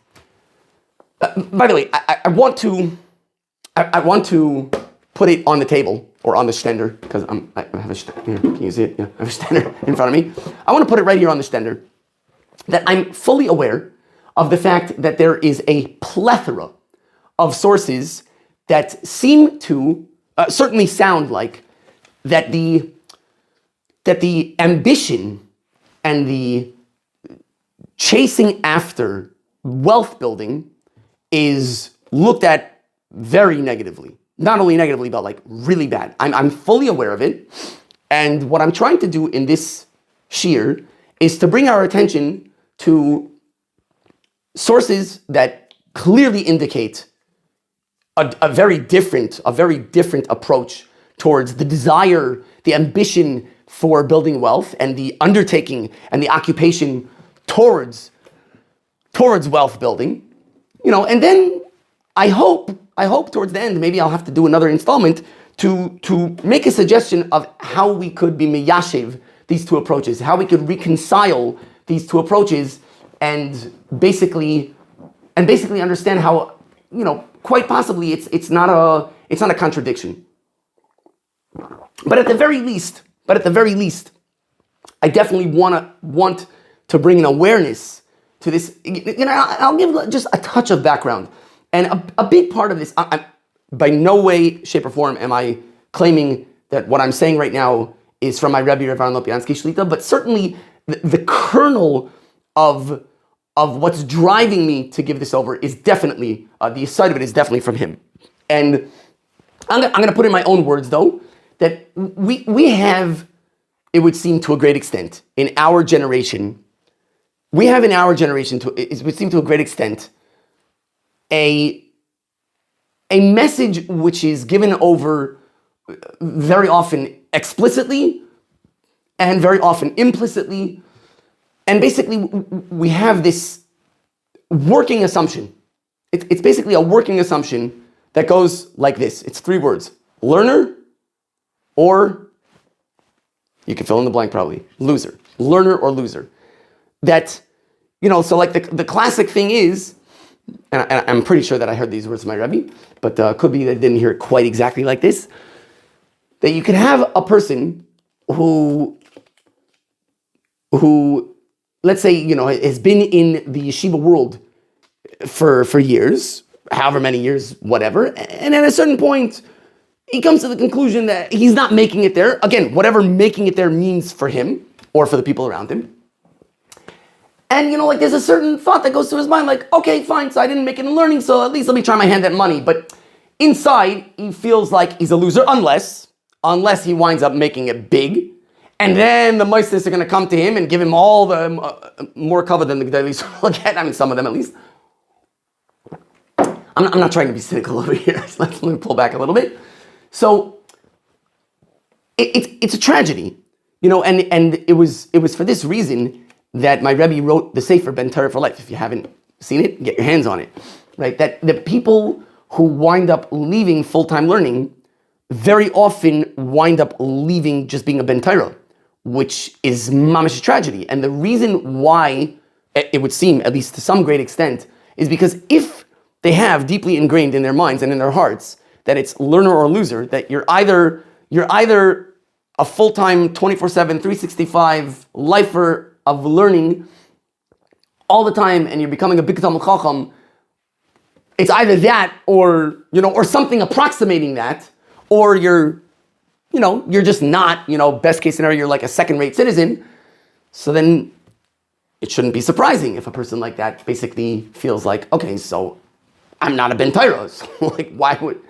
By the way, I want to put it on the table or on the stender, because I have a stender. Can you see it? Yeah, I have a stender in front of me. I want to put it right here on the stender, that I'm fully aware of the fact that there is a plethora of sources that seem to certainly sound like that the ambition and the chasing after wealth building is looked at very negatively. Not only negatively, but like really bad. I'm fully aware of it. And what I'm trying to do in this shiur is to bring our attention to sources that clearly indicate a very different approach towards the desire, the ambition for building wealth, and the undertaking and the occupation towards wealth building. And then I hope towards the end, maybe I'll have to do another installment to make a suggestion of how we could be miyashiv these two approaches, how we could reconcile these two approaches, and basically understand how, quite possibly it's not a contradiction. But at the very least, I definitely want to bring an awareness to this. I'll give just a touch of background. And a big part of this, by no way, shape, or form am I claiming that what I'm saying right now is from my Rebbe Rav Aaron Lopiansky Shlita, but certainly the kernel of what's driving me to give this over is definitely, the side of it is definitely from him. And I'm going to put in my own words, though, that we have, it would seem to a great extent, in our generation, it would seem to a great extent, a a message which is given over very often explicitly and very often implicitly. And basically, we have this working assumption. It's basically a working assumption that goes like this. It's 3 words: learner, or you can fill in the blank probably, loser. Learner or loser. That, so like the classic thing is, and I'm pretty sure that I heard these words from my Rebbe, but could be that I didn't hear it quite exactly like this, that you can have a person who let's say, has been in the yeshiva world for years, however many years, whatever, and at a certain point, he comes to the conclusion that he's not making it there. Again, whatever making it there means for him or for the people around him. And, there's a certain thought that goes through his mind, like, okay, fine, so I didn't make it in learning, so at least let me try my hand at money. But inside, he feels like he's a loser unless he winds up making it big. And then the Meisters are going to come to him and give him all the more cover than the G'daylis will get. I mean, some of them at least. I'm not trying to be cynical over here. So let me pull back a little bit. So it's a tragedy, and it was for this reason that my Rebbe wrote the Sefer Ben Torah for Life. If you haven't seen it, get your hands on it, right? That the people who wind up leaving full-time learning very often wind up leaving just being a Ben Torah, which is mamish tragedy. And the reason why it would seem, at least to some great extent, is because if they have deeply ingrained in their minds and in their hearts that it's learner or loser, that you're either a full-time 24/7, 365 lifer of learning all the time and you're becoming a big Talmid Chacham, it's either that or something approximating that, or you're just not, best case scenario, you're like a second-rate citizen. So then it shouldn't be surprising if a person like that basically feels like, okay, so I'm not a Ben Torah. So like, why would...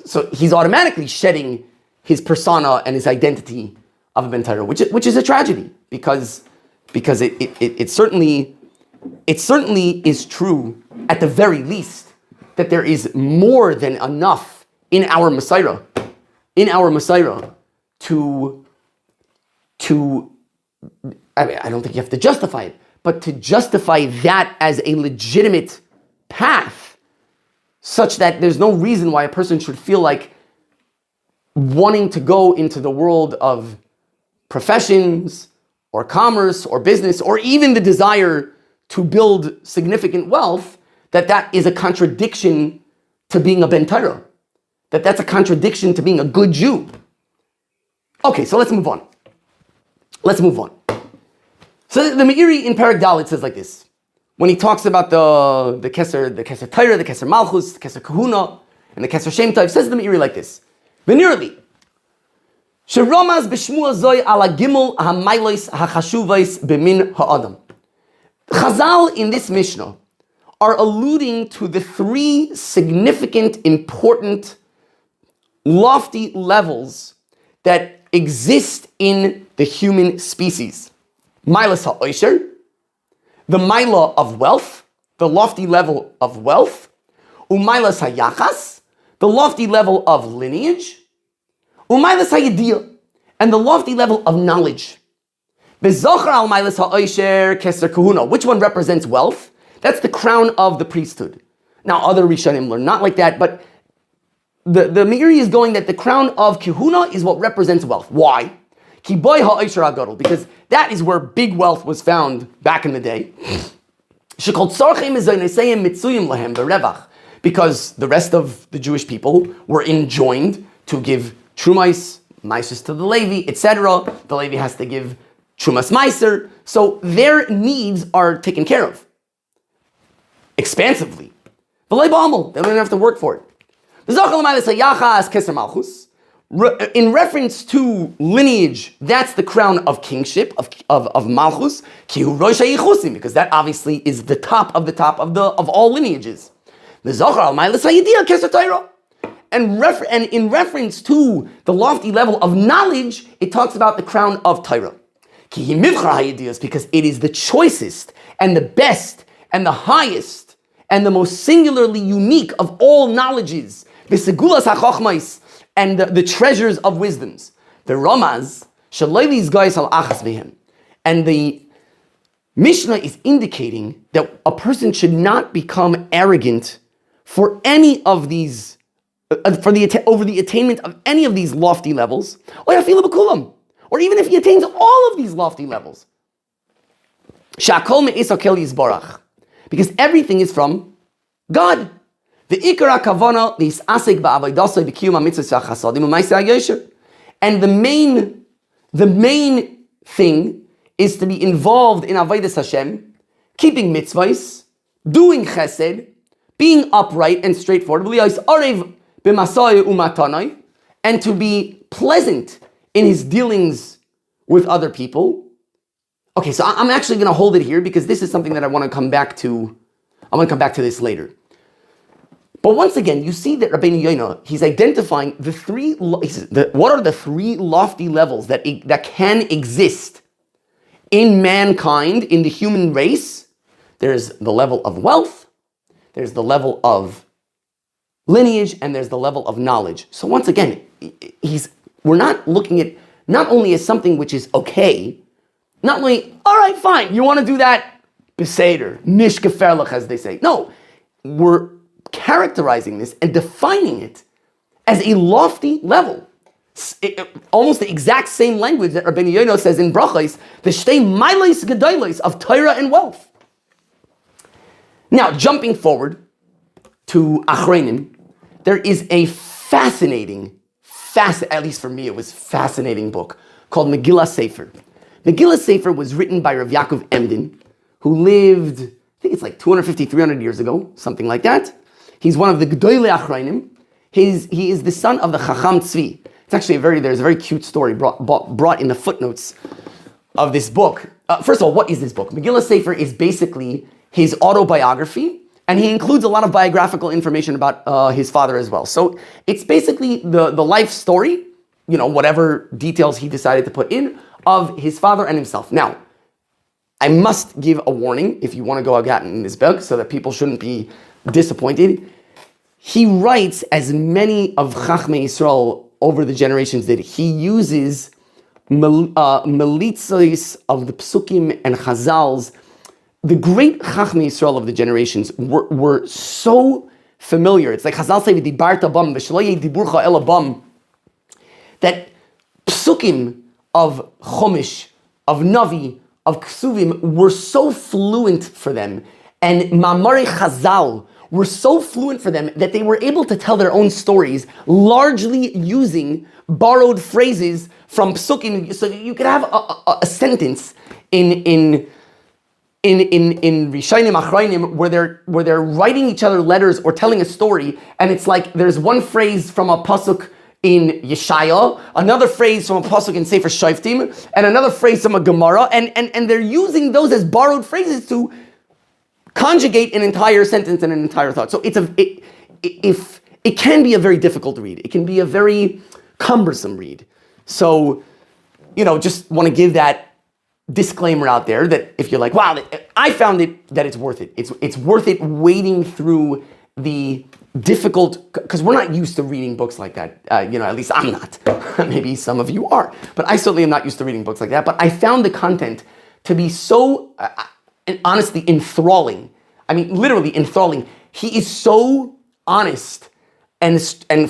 So he's automatically shedding his persona and his identity of a Ben Torah, which is a tragedy, because it certainly is true, at the very least, that there is more than enough in our Messiah to I don't think you have to justify it, but to justify that as a legitimate path, such that there's no reason why a person should feel like wanting to go into the world of professions or commerce or business, or even the desire to build significant wealth, that is a contradiction to being a Ben Torah. That's a contradiction to being a good Jew. Okay, so let's move on. So the Meiri in Perek Dalet says like this, when he talks about the Keser Torah, the Keser Malchus, the Keser Kahuna, and the Keser Shem Tov, says the Meiri like this: V'nirli, sheramaz b'shmua zoi ala gimel ha'maylos ha'chashuvos b'min ha'adam. Chazal in this Mishnah are alluding to the 3 significant, important, lofty levels that exist in the human species. Milas ha'oisher, the Maila of wealth, the lofty level of wealth. Umilas hayachas, the lofty level of lineage. Umilas hayediyah, and the lofty level of knowledge. V'zochar al milas ha'oisher keser kahuna. Which one represents wealth? That's the crown of the priesthood. Now, other Rishonim learn not like that, but the Meiri is going that the crown of Kehuna is what represents wealth. Why? Ki boy ha'oisher ha'gadol, because that is where big wealth was found back in the day. Shekol tzarchim ezoynaseyim mitzuyim lahem berevach, because the rest of the Jewish people were enjoined to give trumais, maises to the Levi, etc. The Levi has to give trumas maiser, so their needs are taken care of expansively. They don't have to work for it. In reference to lineage, that's the crown of kingship, of Malchus, because that obviously is the top of all lineages. And in reference to the lofty level of knowledge, it talks about the crown of Torah. Because it is the choicest and the best and the highest and the most singularly unique of all knowledges v'segulas hachachmais, and the treasures of wisdoms. The Ramaz, shalaylis guys al achas v'him. And the Mishnah is indicating that a person should not become arrogant for any of these, over the attainment of any of these lofty levels, or even if he attains all of these lofty levels. Because everything is from God. And the main thing is to be involved in Avodas Hashem, keeping mitzvahs, doing chesed, being upright and straightforward, and to be pleasant in his dealings with other people. Okay, so I'm actually going to hold it here because this is something that I want to come back to. I'm going to come back to this later. But once again, you see that Rabbeinu Yonah, he's identifying what are the three lofty levels that can exist in mankind, in the human race. There's the level of wealth, there's the level of lineage, and there's the level of knowledge. So once again, we're not looking at not only as something which is okay, not only, all right, fine, you want to do that, beseder, nish geferlich, as they say. No, we're characterizing this and defining it as a lofty level. Almost the exact same language that Rabbeinu Yonah says in Brachos, the shtei mailos gedolos of Torah and wealth. Now, jumping forward to Achronim, there is a fascinating, at least for me, it was fascinating book called Megillah Sefer. Megillah Sefer was written by Rav Yaakov Emden, who lived, I think it's like 250, 300 years ago, something like that. He's one of the Gedolei Achronim. He is the son of the Chacham Tzvi. It's actually there's a very cute story brought in the footnotes of this book. First of all, what is this book? Megillah Sefer is basically his autobiography, and he includes a lot of biographical information about his father as well. So it's basically the life story, whatever details he decided to put in, of his father and himself. Now, I must give a warning if you want to go out in this book so that people shouldn't be disappointed. He writes, as many of Chachmei Yisrael over the generations did, he uses militzos of the psukim and chazals. The great Chachmei Yisrael of the generations were so familiar. It's like Chazal say, "V'dibarta bam v'shelo diburcha ela bam," that psukim of Chumash, of Navi, of Ksuvim were so fluent for them, and Mamare Chazal were so fluent for them that they were able to tell their own stories, largely using borrowed phrases from psukim. So you could have a sentence in Rishonim Achronim where they're writing each other letters or telling a story, and it's like there's one phrase from a pasuk in Yeshaya, another phrase from a pasuk in Sefer Shoftim, and another phrase from a Gemara, and they're using those as borrowed phrases to conjugate an entire sentence and an entire thought. So it can be a very difficult read. It can be a very cumbersome read. So, just want to give that disclaimer out there that if you're like, wow, I found that it's worth it. It's worth it wading through the difficult, because we're not used to reading books like that. At least I'm not. Maybe some of you are, but I certainly am not used to reading books like that. But I found the content to be so, and honestly, enthralling. I mean, literally enthralling. He is so honest and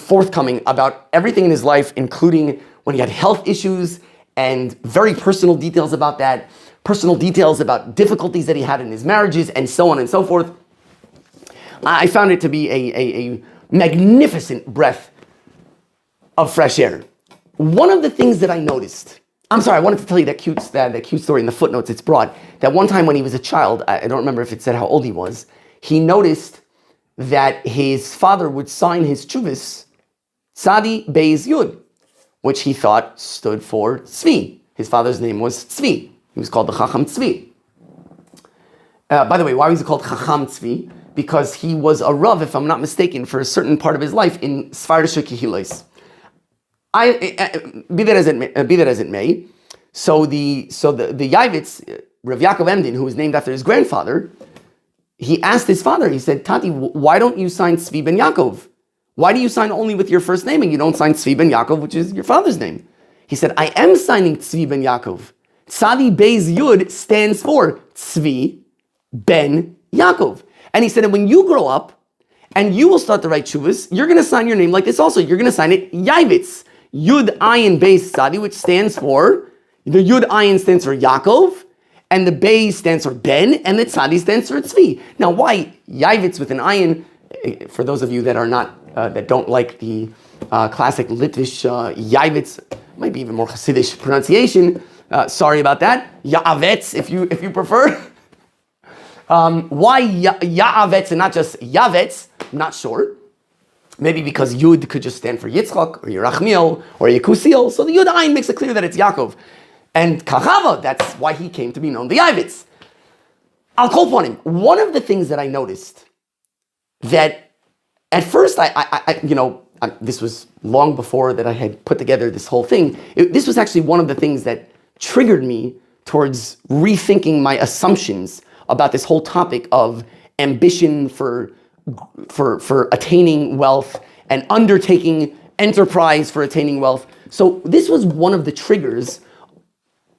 forthcoming about everything in his life, including when he had health issues and very personal details about that, personal details about difficulties that he had in his marriages, and so on and so forth. I found it to be a magnificent breath of fresh air. One of the things that I noticed, I wanted to tell you that cute story in the footnotes it's brought, that one time when he was a child, I don't remember if it said how old he was, he noticed that his father would sign his chuvas, Tzadi Beis Yud, which he thought stood for Tzvi. His father's name was Tzvi. He was called the Chacham Tzvi. By the way, why was he called Chacham Tzvi? Because he was a Rav, if I'm not mistaken, for a certain part of his life in Sfardische Kehilos. Be that as it may, so the Yavitz, Rav Yaakov Emden, who was named after his grandfather, he asked his father, he said, Tati, why don't you sign Tzvi ben Yaakov? Why do you sign only with your first name and you don't sign Tzvi ben Yaakov, which is your father's name? He said, I am signing Tzvi ben Yaakov. Tzadi Beis Yud stands for Tzvi ben Yaakov. And he said, and when you grow up and you will start to write shuvas, you're going to sign your name like this also. You're going to sign it Yavitz. Yud Ayin Beis Tzadi, which stands for, the Yud Ayin stands for Yaakov, and the Beis stands for Ben, and the Tzadi stands for Tzvi. Now, why Yavitz with an Ayin? For those of you that are not, that don't like the classic Litvish Yavitz, might be even more Hasidic pronunciation. Sorry about that. Ya'avetz, if you prefer. Why Ya'avetz and not just Yavetz? I'm not sure. Maybe because Yud could just stand for Yitzchak, or Yerachmiel, or Yekusiel. So the Yud Ayin makes it clear that it's Yaakov. And Kachava, that's why he came to be known the Yavitz. I'll call upon him. One of the things that I noticed that at first this was long before that I had put together this whole thing. This was actually one of the things that triggered me towards rethinking my assumptions about this whole topic of ambition for attaining wealth and undertaking enterprise for attaining wealth. So this was one of the triggers.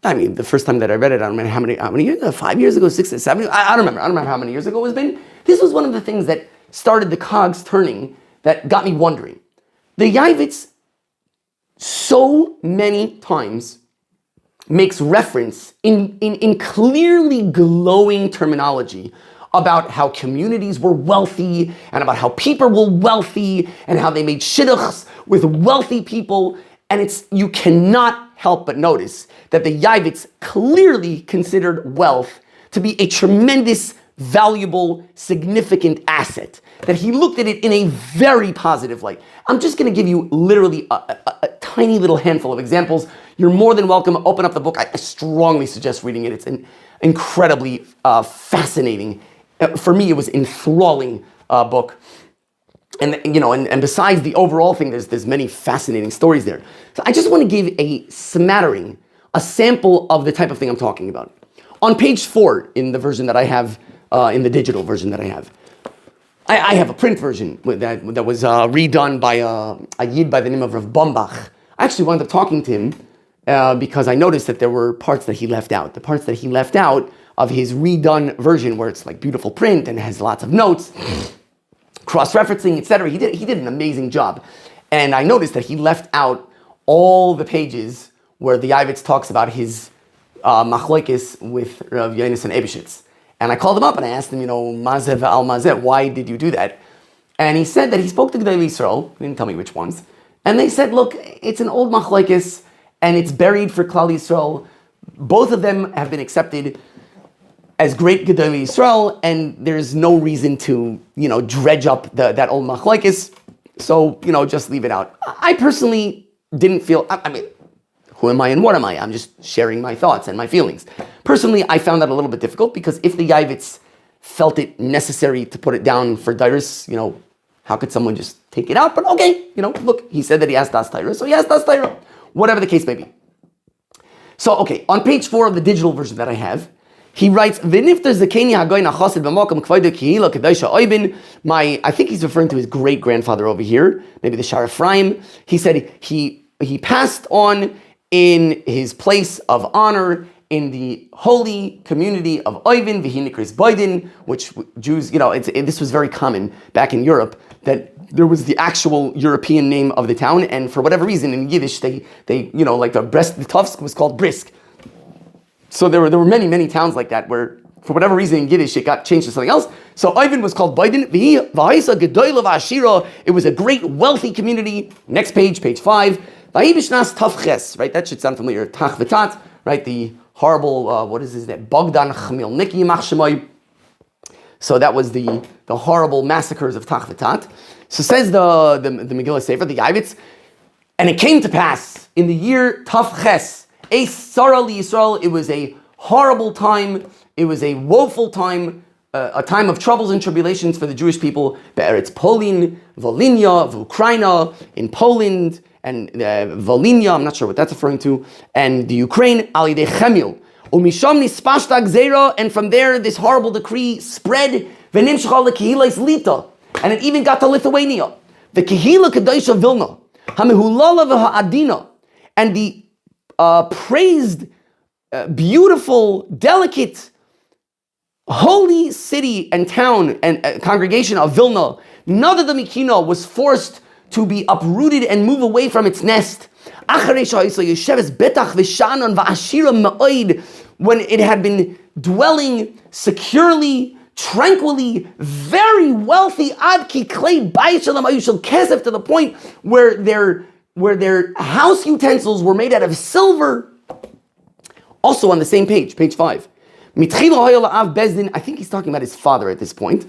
I mean, the first time that I read it, I don't remember how many years, 5 years ago, 6 or 7, I don't remember how many years ago it's been. This was one of the things that started the cogs turning that got me wondering. The Yavitz so many times makes reference in clearly glowing terminology about how communities were wealthy and about how people were wealthy and how they made shidduchs with wealthy people. And you cannot help but notice that the Yavitz clearly considered wealth to be a tremendous, valuable, significant asset, that he looked at it in a very positive light. I'm just going to give you literally a tiny little handful of examples. You're more than welcome. Open up the book. I strongly suggest reading it. It's an incredibly fascinating, for me, it was enthralling book. And besides the overall thing, there's many fascinating stories there. So I just want to give a smattering, a sample of the type of thing I'm talking about. On page 4 in the version that I have, in the digital version that I have, I have a print version that was redone by a Yid by the name of Rav Bombach. I actually wound up talking to him because I noticed that there were parts that he left out. The parts that he left out of his redone version, where it's like beautiful print and has lots of notes, cross-referencing, etc. He did an amazing job. And I noticed that he left out all the pages where the Yavitz talks about his machlokes with Rav Yonis and Ebishitz. And I called him up and I asked him, Mazev al Mazev, why did you do that? And he said that he spoke to Gedolei Yisrael, he didn't tell me which ones, and they said, look, it's an old machlokes and it's buried for Klal Yisrael. Both of them have been accepted as great Gedolei Yisrael, and there's no reason to, dredge up that old machlokes. So, just leave it out. I personally didn't feel, who am I and what am I? I'm just sharing my thoughts and my feelings. Personally, I found that a little bit difficult because if the Yavitz felt it necessary to put it down for Dairis, how could someone just take it out? But okay, look, he said that he has Das Taira, so he has Das Taira. Whatever the case may be. So, okay, on page 4 of the digital version that I have, he writes, I think he's referring to his great-grandfather over here, maybe the Shar Ephraim. He said he passed on in his place of honor in the holy community of Oivin, Vihinikris Boydin, which Jews, this was very common back in Europe, that there was the actual European name of the town, and for whatever reason in Yiddish, they like the Brest-Litovsk was called Brisk. So there were many, many towns like that where, for whatever reason in Yiddish, it got changed to something else. So Oivin was called Boydin. It was a great, wealthy community. Next page, page 5. Right, that should sound familiar. Tach v'tat, right, the horrible, what is his name? Bogdan Chmielnicki Machshemoy. So that was the horrible massacres of Tach v'tat. So says the Megillah Sefer, the Yavitz, and it came to pass in the year Tav Ches, Eis Sara li Yisrael, it was a horrible time, it was a woeful time, a time of troubles and tribulations for the Jewish people, Be'eretz Polin, Volhynia, Ukraina, in Poland, and Volhynia, I'm not sure what that's referring to, and the Ukraine, Alidei Chemil. Umisham nispashta gzeira, and from there this horrible decree spread, v'nimshcha lekehilais Lita, and it even got to Lithuania. the Kehila Kadosha Vilna, Hamehulala v'Ha'adina, and the praised, beautiful, delicate, holy city and town and congregation of Vilna, Nada the Mikino, was forced to be uprooted and move away from its nest. When it had been dwelling securely, tranquilly, very wealthy, to the point where their house utensils were made out of silver. Also on the same page 5. I think he's talking about his father at this point.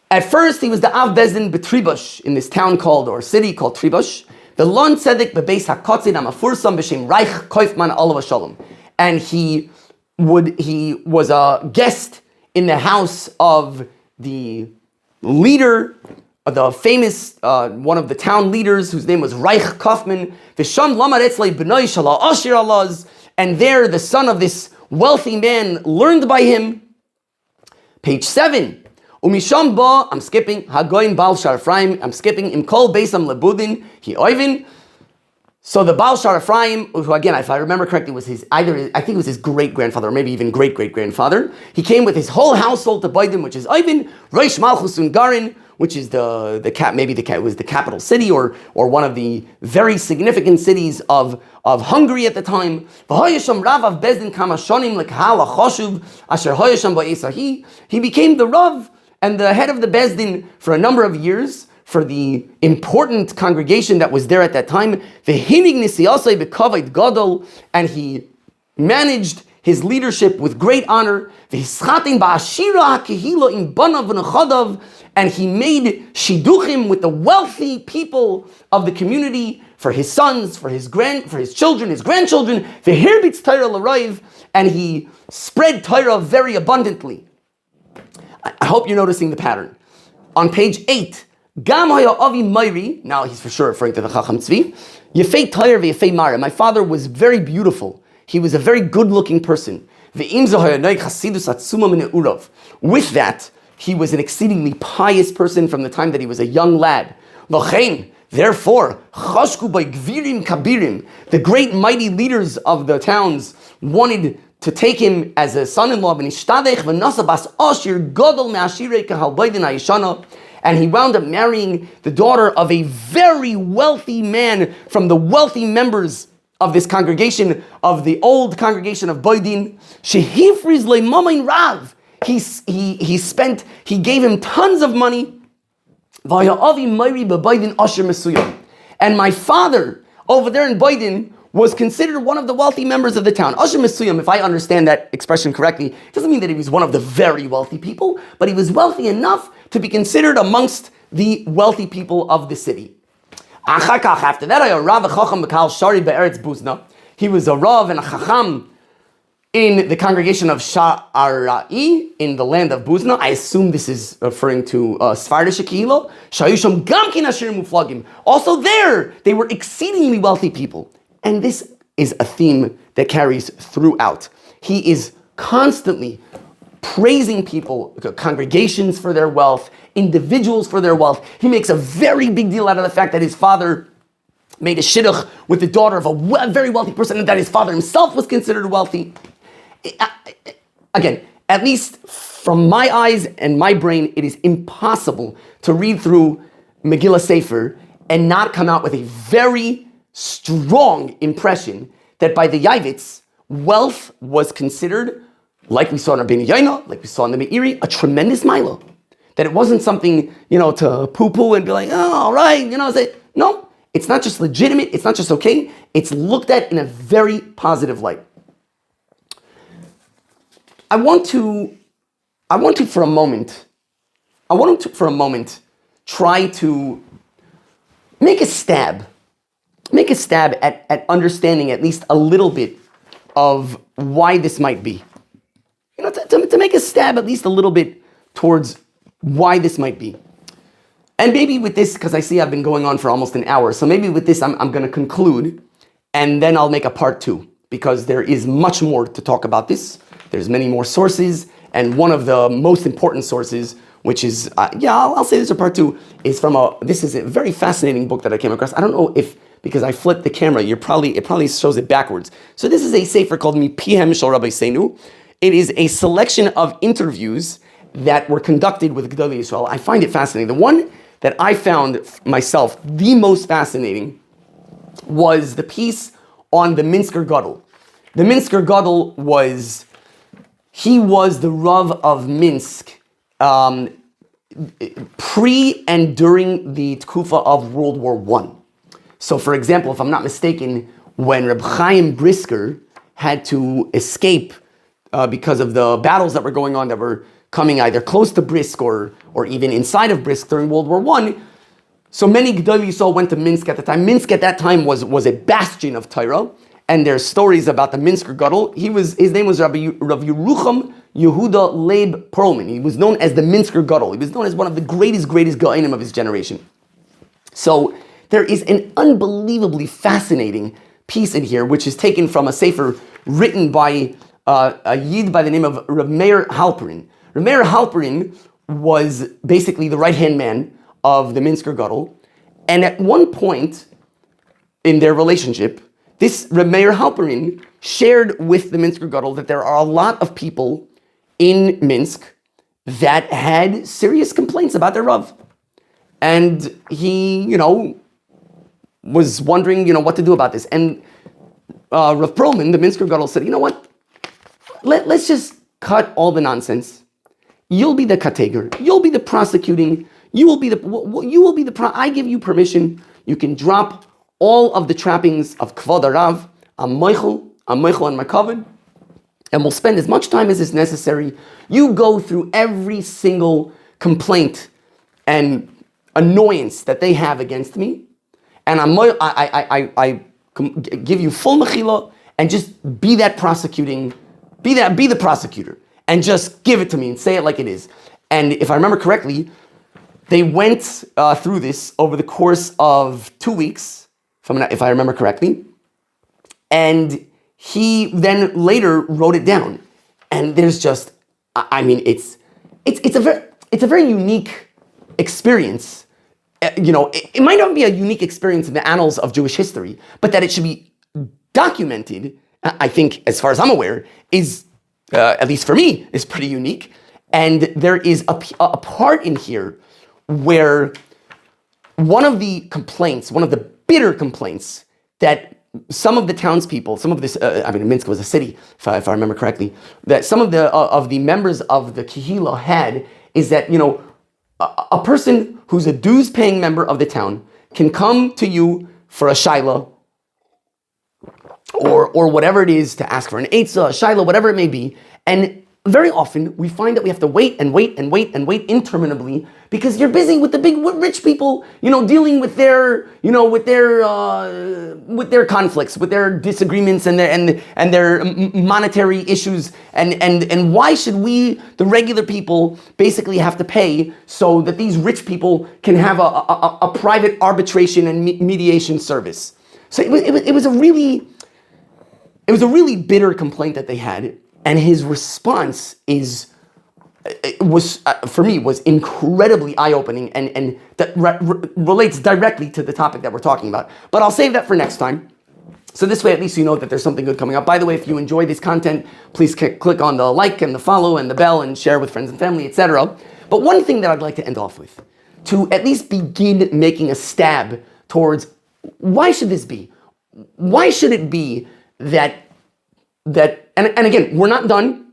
At first, he was the Av Bezdin B'Tribush in this town called, or city called Tribush. The Lon Tzedek Bebeis HaKotzin Amafursam B'Shem Reich Koifman Olav Shalom. And he was a guest in the house of the leader, the famous, one of the town leaders, whose name was Reich Kaufman. V'Sham Lamar Etzlei B'noi Shala Ashir Alaz. And there, the son of this wealthy man learned by him. Page 7. Umisham ba, I'm skipping, Hagoyin Baal Shar Ephraim, I'm skipping, Imkol Beisam Lebudin, He Oivin. So the Baal Shar Ephraim, who again, if I remember correctly, was I think it was his great-grandfather, or maybe even great-great-grandfather. He came with his whole household to Baidim, which is Oivin, Reish Malchus Ungarin, which is the capital city, or one of the very significant cities of Hungary at the time. He became the Rav and the head of the Bezdin for a number of years, for the important congregation that was there at that time. And he managed his leadership with great honor. And he made shiduchim with the wealthy people of the community, for his sons, for his children, his grandchildren. And he spread Torah very abundantly. I hope you're noticing the pattern. On page 8, Gam haya avi Mayri, now he's for sure referring to the Chacham Tzvi, Yefei Torah v'Yefei Mara. My father was very beautiful. He was a very good-looking person. With that, he was an exceedingly pious person from the time that he was a young lad. Therefore, the great mighty leaders of the towns wanted to take him as a son-in-law, and he wound up marrying the daughter of a very wealthy man from the wealthy members of this congregation, of the old congregation of Boydin. He gave him tons of money. And my father over there in Boydin was considered one of the wealthy members of the town. Asher Mesuyam, if I understand that expression correctly, it doesn't mean that he was one of the very wealthy people, but he was wealthy enough to be considered amongst the wealthy people of the city. After that, he was a Rav and a Chacham in the congregation of Sha'arai in the land of Buzna. I assume this is referring to Sfardish Kehilo. Shayusham Gamkin Asher Muflagim. Also there, they were exceedingly wealthy people. And this is a theme that carries throughout. He is constantly praising people, congregations for their wealth, individuals for their wealth. He makes a very big deal out of the fact that his father made a shidduch with the daughter of a very wealthy person, and that his father himself was considered wealthy. Again, at least from my eyes and my brain, it is impossible to read through Megillah Sefer and not come out with a very strong impression that by the Yavitz, wealth was considered, like we saw in Rabbeinu Yaina, like we saw in the Meiri, a tremendous milo. That it wasn't something, to poo-poo and be like, oh, all right, say, no, it's not just legitimate, it's not just okay, it's looked at in a very positive light. I want to for a moment try to make a stab at understanding at least a little bit of why this might be. To make a stab at least a little bit towards why this might be. And maybe with this, because I see I've been going on for almost an hour, so maybe with this I'm going to conclude, and then I'll make a part 2, because there is much more to talk about this. There's many more sources, and one of the most important sources which is, I'll say this in part two, is this is a very fascinating book that I came across. I don't know if, because I flipped the camera, it probably shows it backwards. So this is a sefer called Mipihem Shel Rabbi Seinu. It is a selection of interviews that were conducted with Gedolei Yisrael. I find it fascinating. The one that I found myself the most fascinating was the piece on the Minsker Gadol. The Minsker Gadol was the Rav of Minsk pre and during the Tkufa of World War I. So for example, if I'm not mistaken, when Reb Chaim Brisker had to escape because of the battles that were going on that were coming either close to Brisk or even inside of Brisk during World War I, so many Gedolei Yisrael went to Minsk at the time. Minsk at that time was a bastion of Torah, and there's stories about the Minsker Gadol. His name was Rav Yerucham Yehuda Leib Perlman. He was known as the Minsker Gadol. He was known as one of the greatest Gaonim of his generation. So there is an unbelievably fascinating piece in here, which is taken from a sefer written by a Yid by the name of Rav Meir Halperin. Rav Meir Halperin was basically the right-hand man of the Minsker Gadol, and at one point in their relationship, this Rav Meir Halperin shared with the Minsker Gadol that there are a lot of people in Minsk that had serious complaints about their Rav. And he, was wondering, what to do about this. And Rav Perlman, the Minsker Gadol, said, you know what? Let's just cut all the nonsense. You'll be the kateger. You'll be the prosecuting. I give you permission. You can drop all of the trappings of Kvod Arav. I'm Michael and my coven. And we'll spend as much time as is necessary. You go through every single complaint and annoyance that they have against me. And I give you full mechila and just be the prosecutor. And just give it to me and say it like it is. And if I remember correctly, they went through this over the course of 2 weeks, if I remember correctly. And he then later wrote it down. And there's just, it's a very unique experience. It might not be a unique experience in the annals of Jewish history, but that it should be documented, I think, as far as I'm aware, is, at least for me, is pretty unique. And there is a part in here where one of the bitter complaints that some of the townspeople, Minsk was a city, if I remember correctly, that some of the members of the Kehillah had is that, a person who's a dues-paying member of the town can come to you for a shaila, or whatever it is, to ask for an eitzah, a shaila, whatever it may be, and very often we find that we have to wait interminably because you're busy with the big rich people, dealing with their conflicts, with their disagreements and their monetary issues, and why should we, the regular people, basically have to pay so that these rich people can have a private arbitration and mediation service? So it was a really bitter complaint that they had. And his response was incredibly eye-opening and that relates directly to the topic that we're talking about. But I'll save that for next time. So this way, at least you know that there's something good coming up. By the way, if you enjoy this content, please click on the like and the follow and the bell and share with friends and family, etc. But one thing that I'd like to end off with, to at least begin making a stab towards, why should this be? Why should it be that and again, we're not done.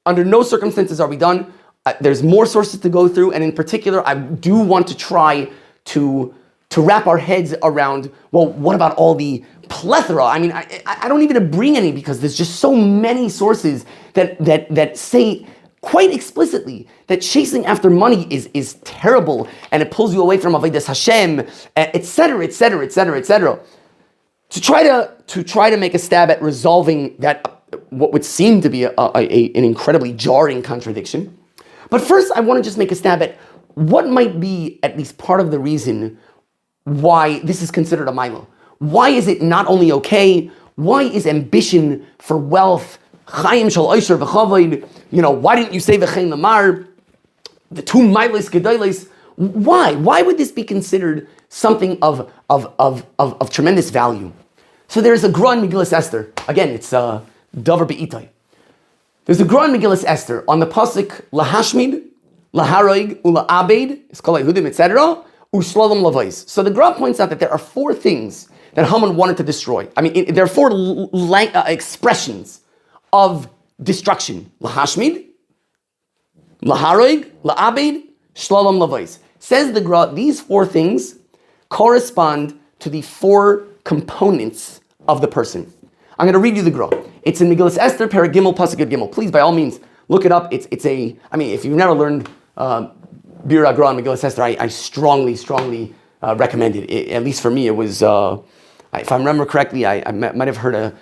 Under no circumstances are we done. There's more sources to go through, and in particular, I do want to try to wrap our heads around, well, what about all the plethora? I don't even bring any because there's just so many sources that say quite explicitly that chasing after money is terrible and it pulls you away from Avodas Hashem, etc., etc., etc., etc. To try to make a stab at resolving that, what would seem to be an incredibly jarring contradiction. But first, I want to just make a stab at what might be at least part of the reason why this is considered a milo. Why is it not only okay? Why is ambition for wealth, chayim shel oisher v'chavod, why didn't you say v'chein lamar? the two Mailis Gedolos. Why? Why would this be considered something of tremendous value? So there's a Gra in Megillas Esther. Again, it's Davar Be'itai. There's a Gra in Megillas Esther on the pasuk Lahashmid, Laharoig, Ula'abed, it's called Yehudim, etc. Ushlalom Lavais. So the Gra points out that there are four things that Haman wanted to destroy. I mean, there are four expressions of destruction: Lahashmid, Laharoig, La'abed, Shlalom Lavais. Says the Gra, these four things correspond to the four components of the person. I'm going to read you the Gra. It's in Megillas Esther, Perek Gimel, Pasuk Yud Gimel. Please, by all means, look it up. It's a. I mean, if you've never learned Bira Gra and Megillas Esther, I strongly recommend it. At least for me, it was. If I remember correctly, I might have heard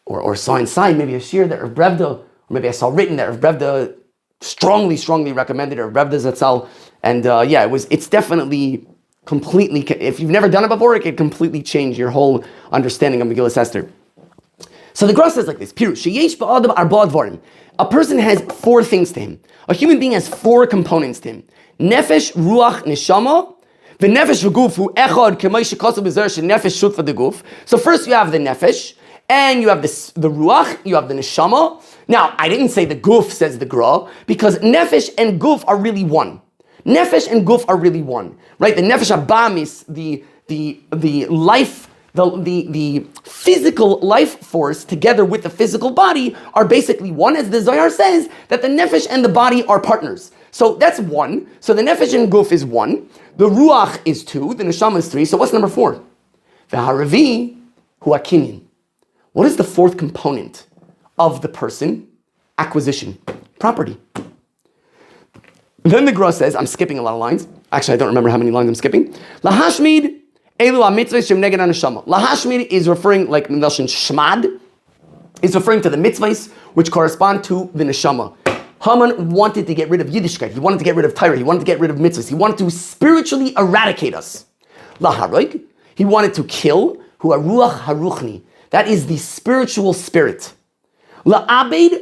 or saw inside maybe a shir that Rav Brevda, or maybe I saw written that Rav Brevda strongly recommended it, or Rav Brevda Zatzal, and it's definitely completely. If you've never done it before, it can completely change your whole understanding of Megillas Esther. So the Gra says like this: Pirush sheyesh ba'adam arba dvarim. A person has four things to him. A human being has four components to him: nefesh, ruach, neshama. The nefesh v'guf echad k'may shekasav b'zer shenefesh shut for the guf. So first you have the nefesh, and you have the ruach, you have the neshama. Now I didn't say the guf, says the Gra, because nefesh and guf are really one. Nefesh and guf are really one, right? The nefesh abamis, the life, the physical life force together with the physical body are basically one, as the Zohar says that the nefesh and the body are partners. So that's one. So the nefesh and guf is one. The ruach is two. The neshama is three. So what's number four? The haravi hu akinyan. What is the fourth component of the person? Acquisition, property. Then the Gra says, I'm skipping a lot of lines. Actually, I don't remember how many lines I'm skipping. Lahashmid elu ha-mitzvahs shem neged ha-neshama. Lahashmid is referring, like Lashon shmad, is referring to the mitzvahs which correspond to the neshama. Haman wanted to get rid of Yiddishkeit. He wanted to get rid of Torah. He wanted to get rid of mitzvahs. He wanted to spiritually eradicate us. Laharoig, he wanted to kill hu ha-ruach ha-ruchni. That is the spiritual spirit. La'abed,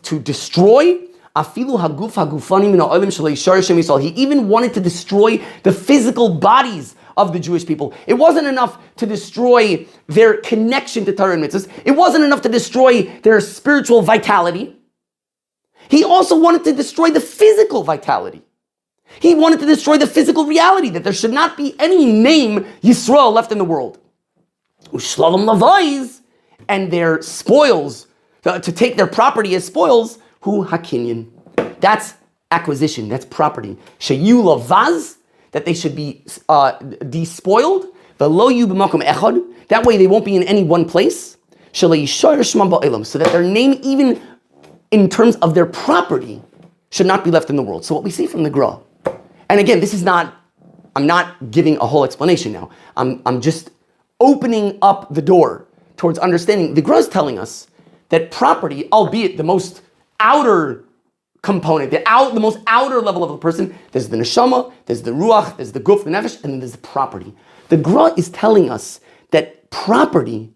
to destroy. Afilu haguf hagufani min ha'olim shalei yishar Shem Yisrael. He even wanted to destroy the physical bodies of the Jewish people. It wasn't enough to destroy their connection to Torah and mitzvahs. It wasn't enough to destroy their spiritual vitality. He also wanted to destroy the physical vitality. He wanted to destroy the physical reality, that there should not be any name Yisrael left in the world. Ushlalom lavais, and their spoils, to take their property as spoils, hu hakinyan. That's acquisition, that's property. Sheyu lavaz, that they should be despoiled. V'lo yu b'makom echad, that way they won't be in any one place. Shalei yishar shmam ba'olam, so that their name, even in terms of their property, should not be left in the world. So what we see from the Gra, and again, this is not, I'm not giving a whole explanation now. I'm just opening up the door towards understanding. The Gra is telling us that property, albeit the most outer component, the most outer level of a person, there's the neshama, there's the ruach, there's the guf, the nefesh, and then there's the property. The Gra is telling us that property,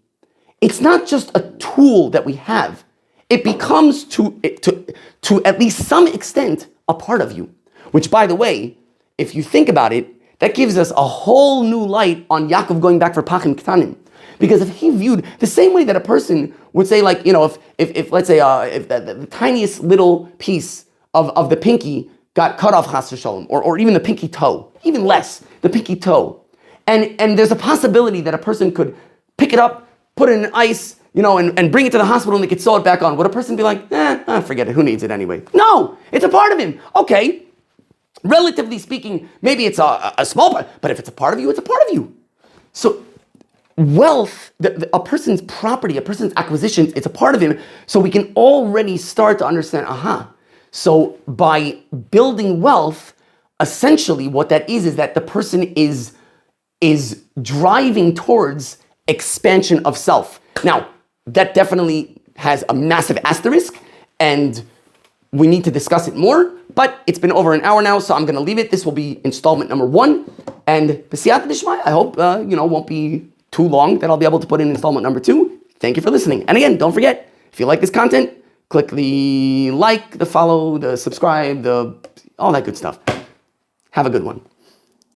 it's not just a tool that we have. It becomes to at least some extent a part of you. Which, by the way, if you think about it, that gives us a whole new light on Yaakov going back for Pachim Ktanim. Because if he viewed the same way that a person would say, like, you know, if let's say if the tiniest little piece of the pinky got cut off, chas v'shalom, or even the pinky toe, even less, the pinky toe, and there's a possibility that a person could pick it up, put it in ice, you know, and bring it to the hospital and they could sew it back on. Would a person be like, forget it, who needs it anyway? No, it's a part of him. Okay, relatively speaking, maybe it's a small part, but if it's a part of you, it's a part of you. So wealth, a person's property, a person's acquisitions, it's a part of him. So we can already start to understand, so by building wealth, essentially what that is that the person is driving towards expansion of self. Now, that definitely has a massive asterisk, and we need to discuss it more, but it's been over an hour now, so I'm going to leave it. This will be installment number 1, and b'siyata d'shmaya, I hope, won't be too long that I'll be able to put in installment number 2. Thank you for listening. And again, don't forget, if you like this content, click the like, the follow, the subscribe, the all that good stuff. Have a good one.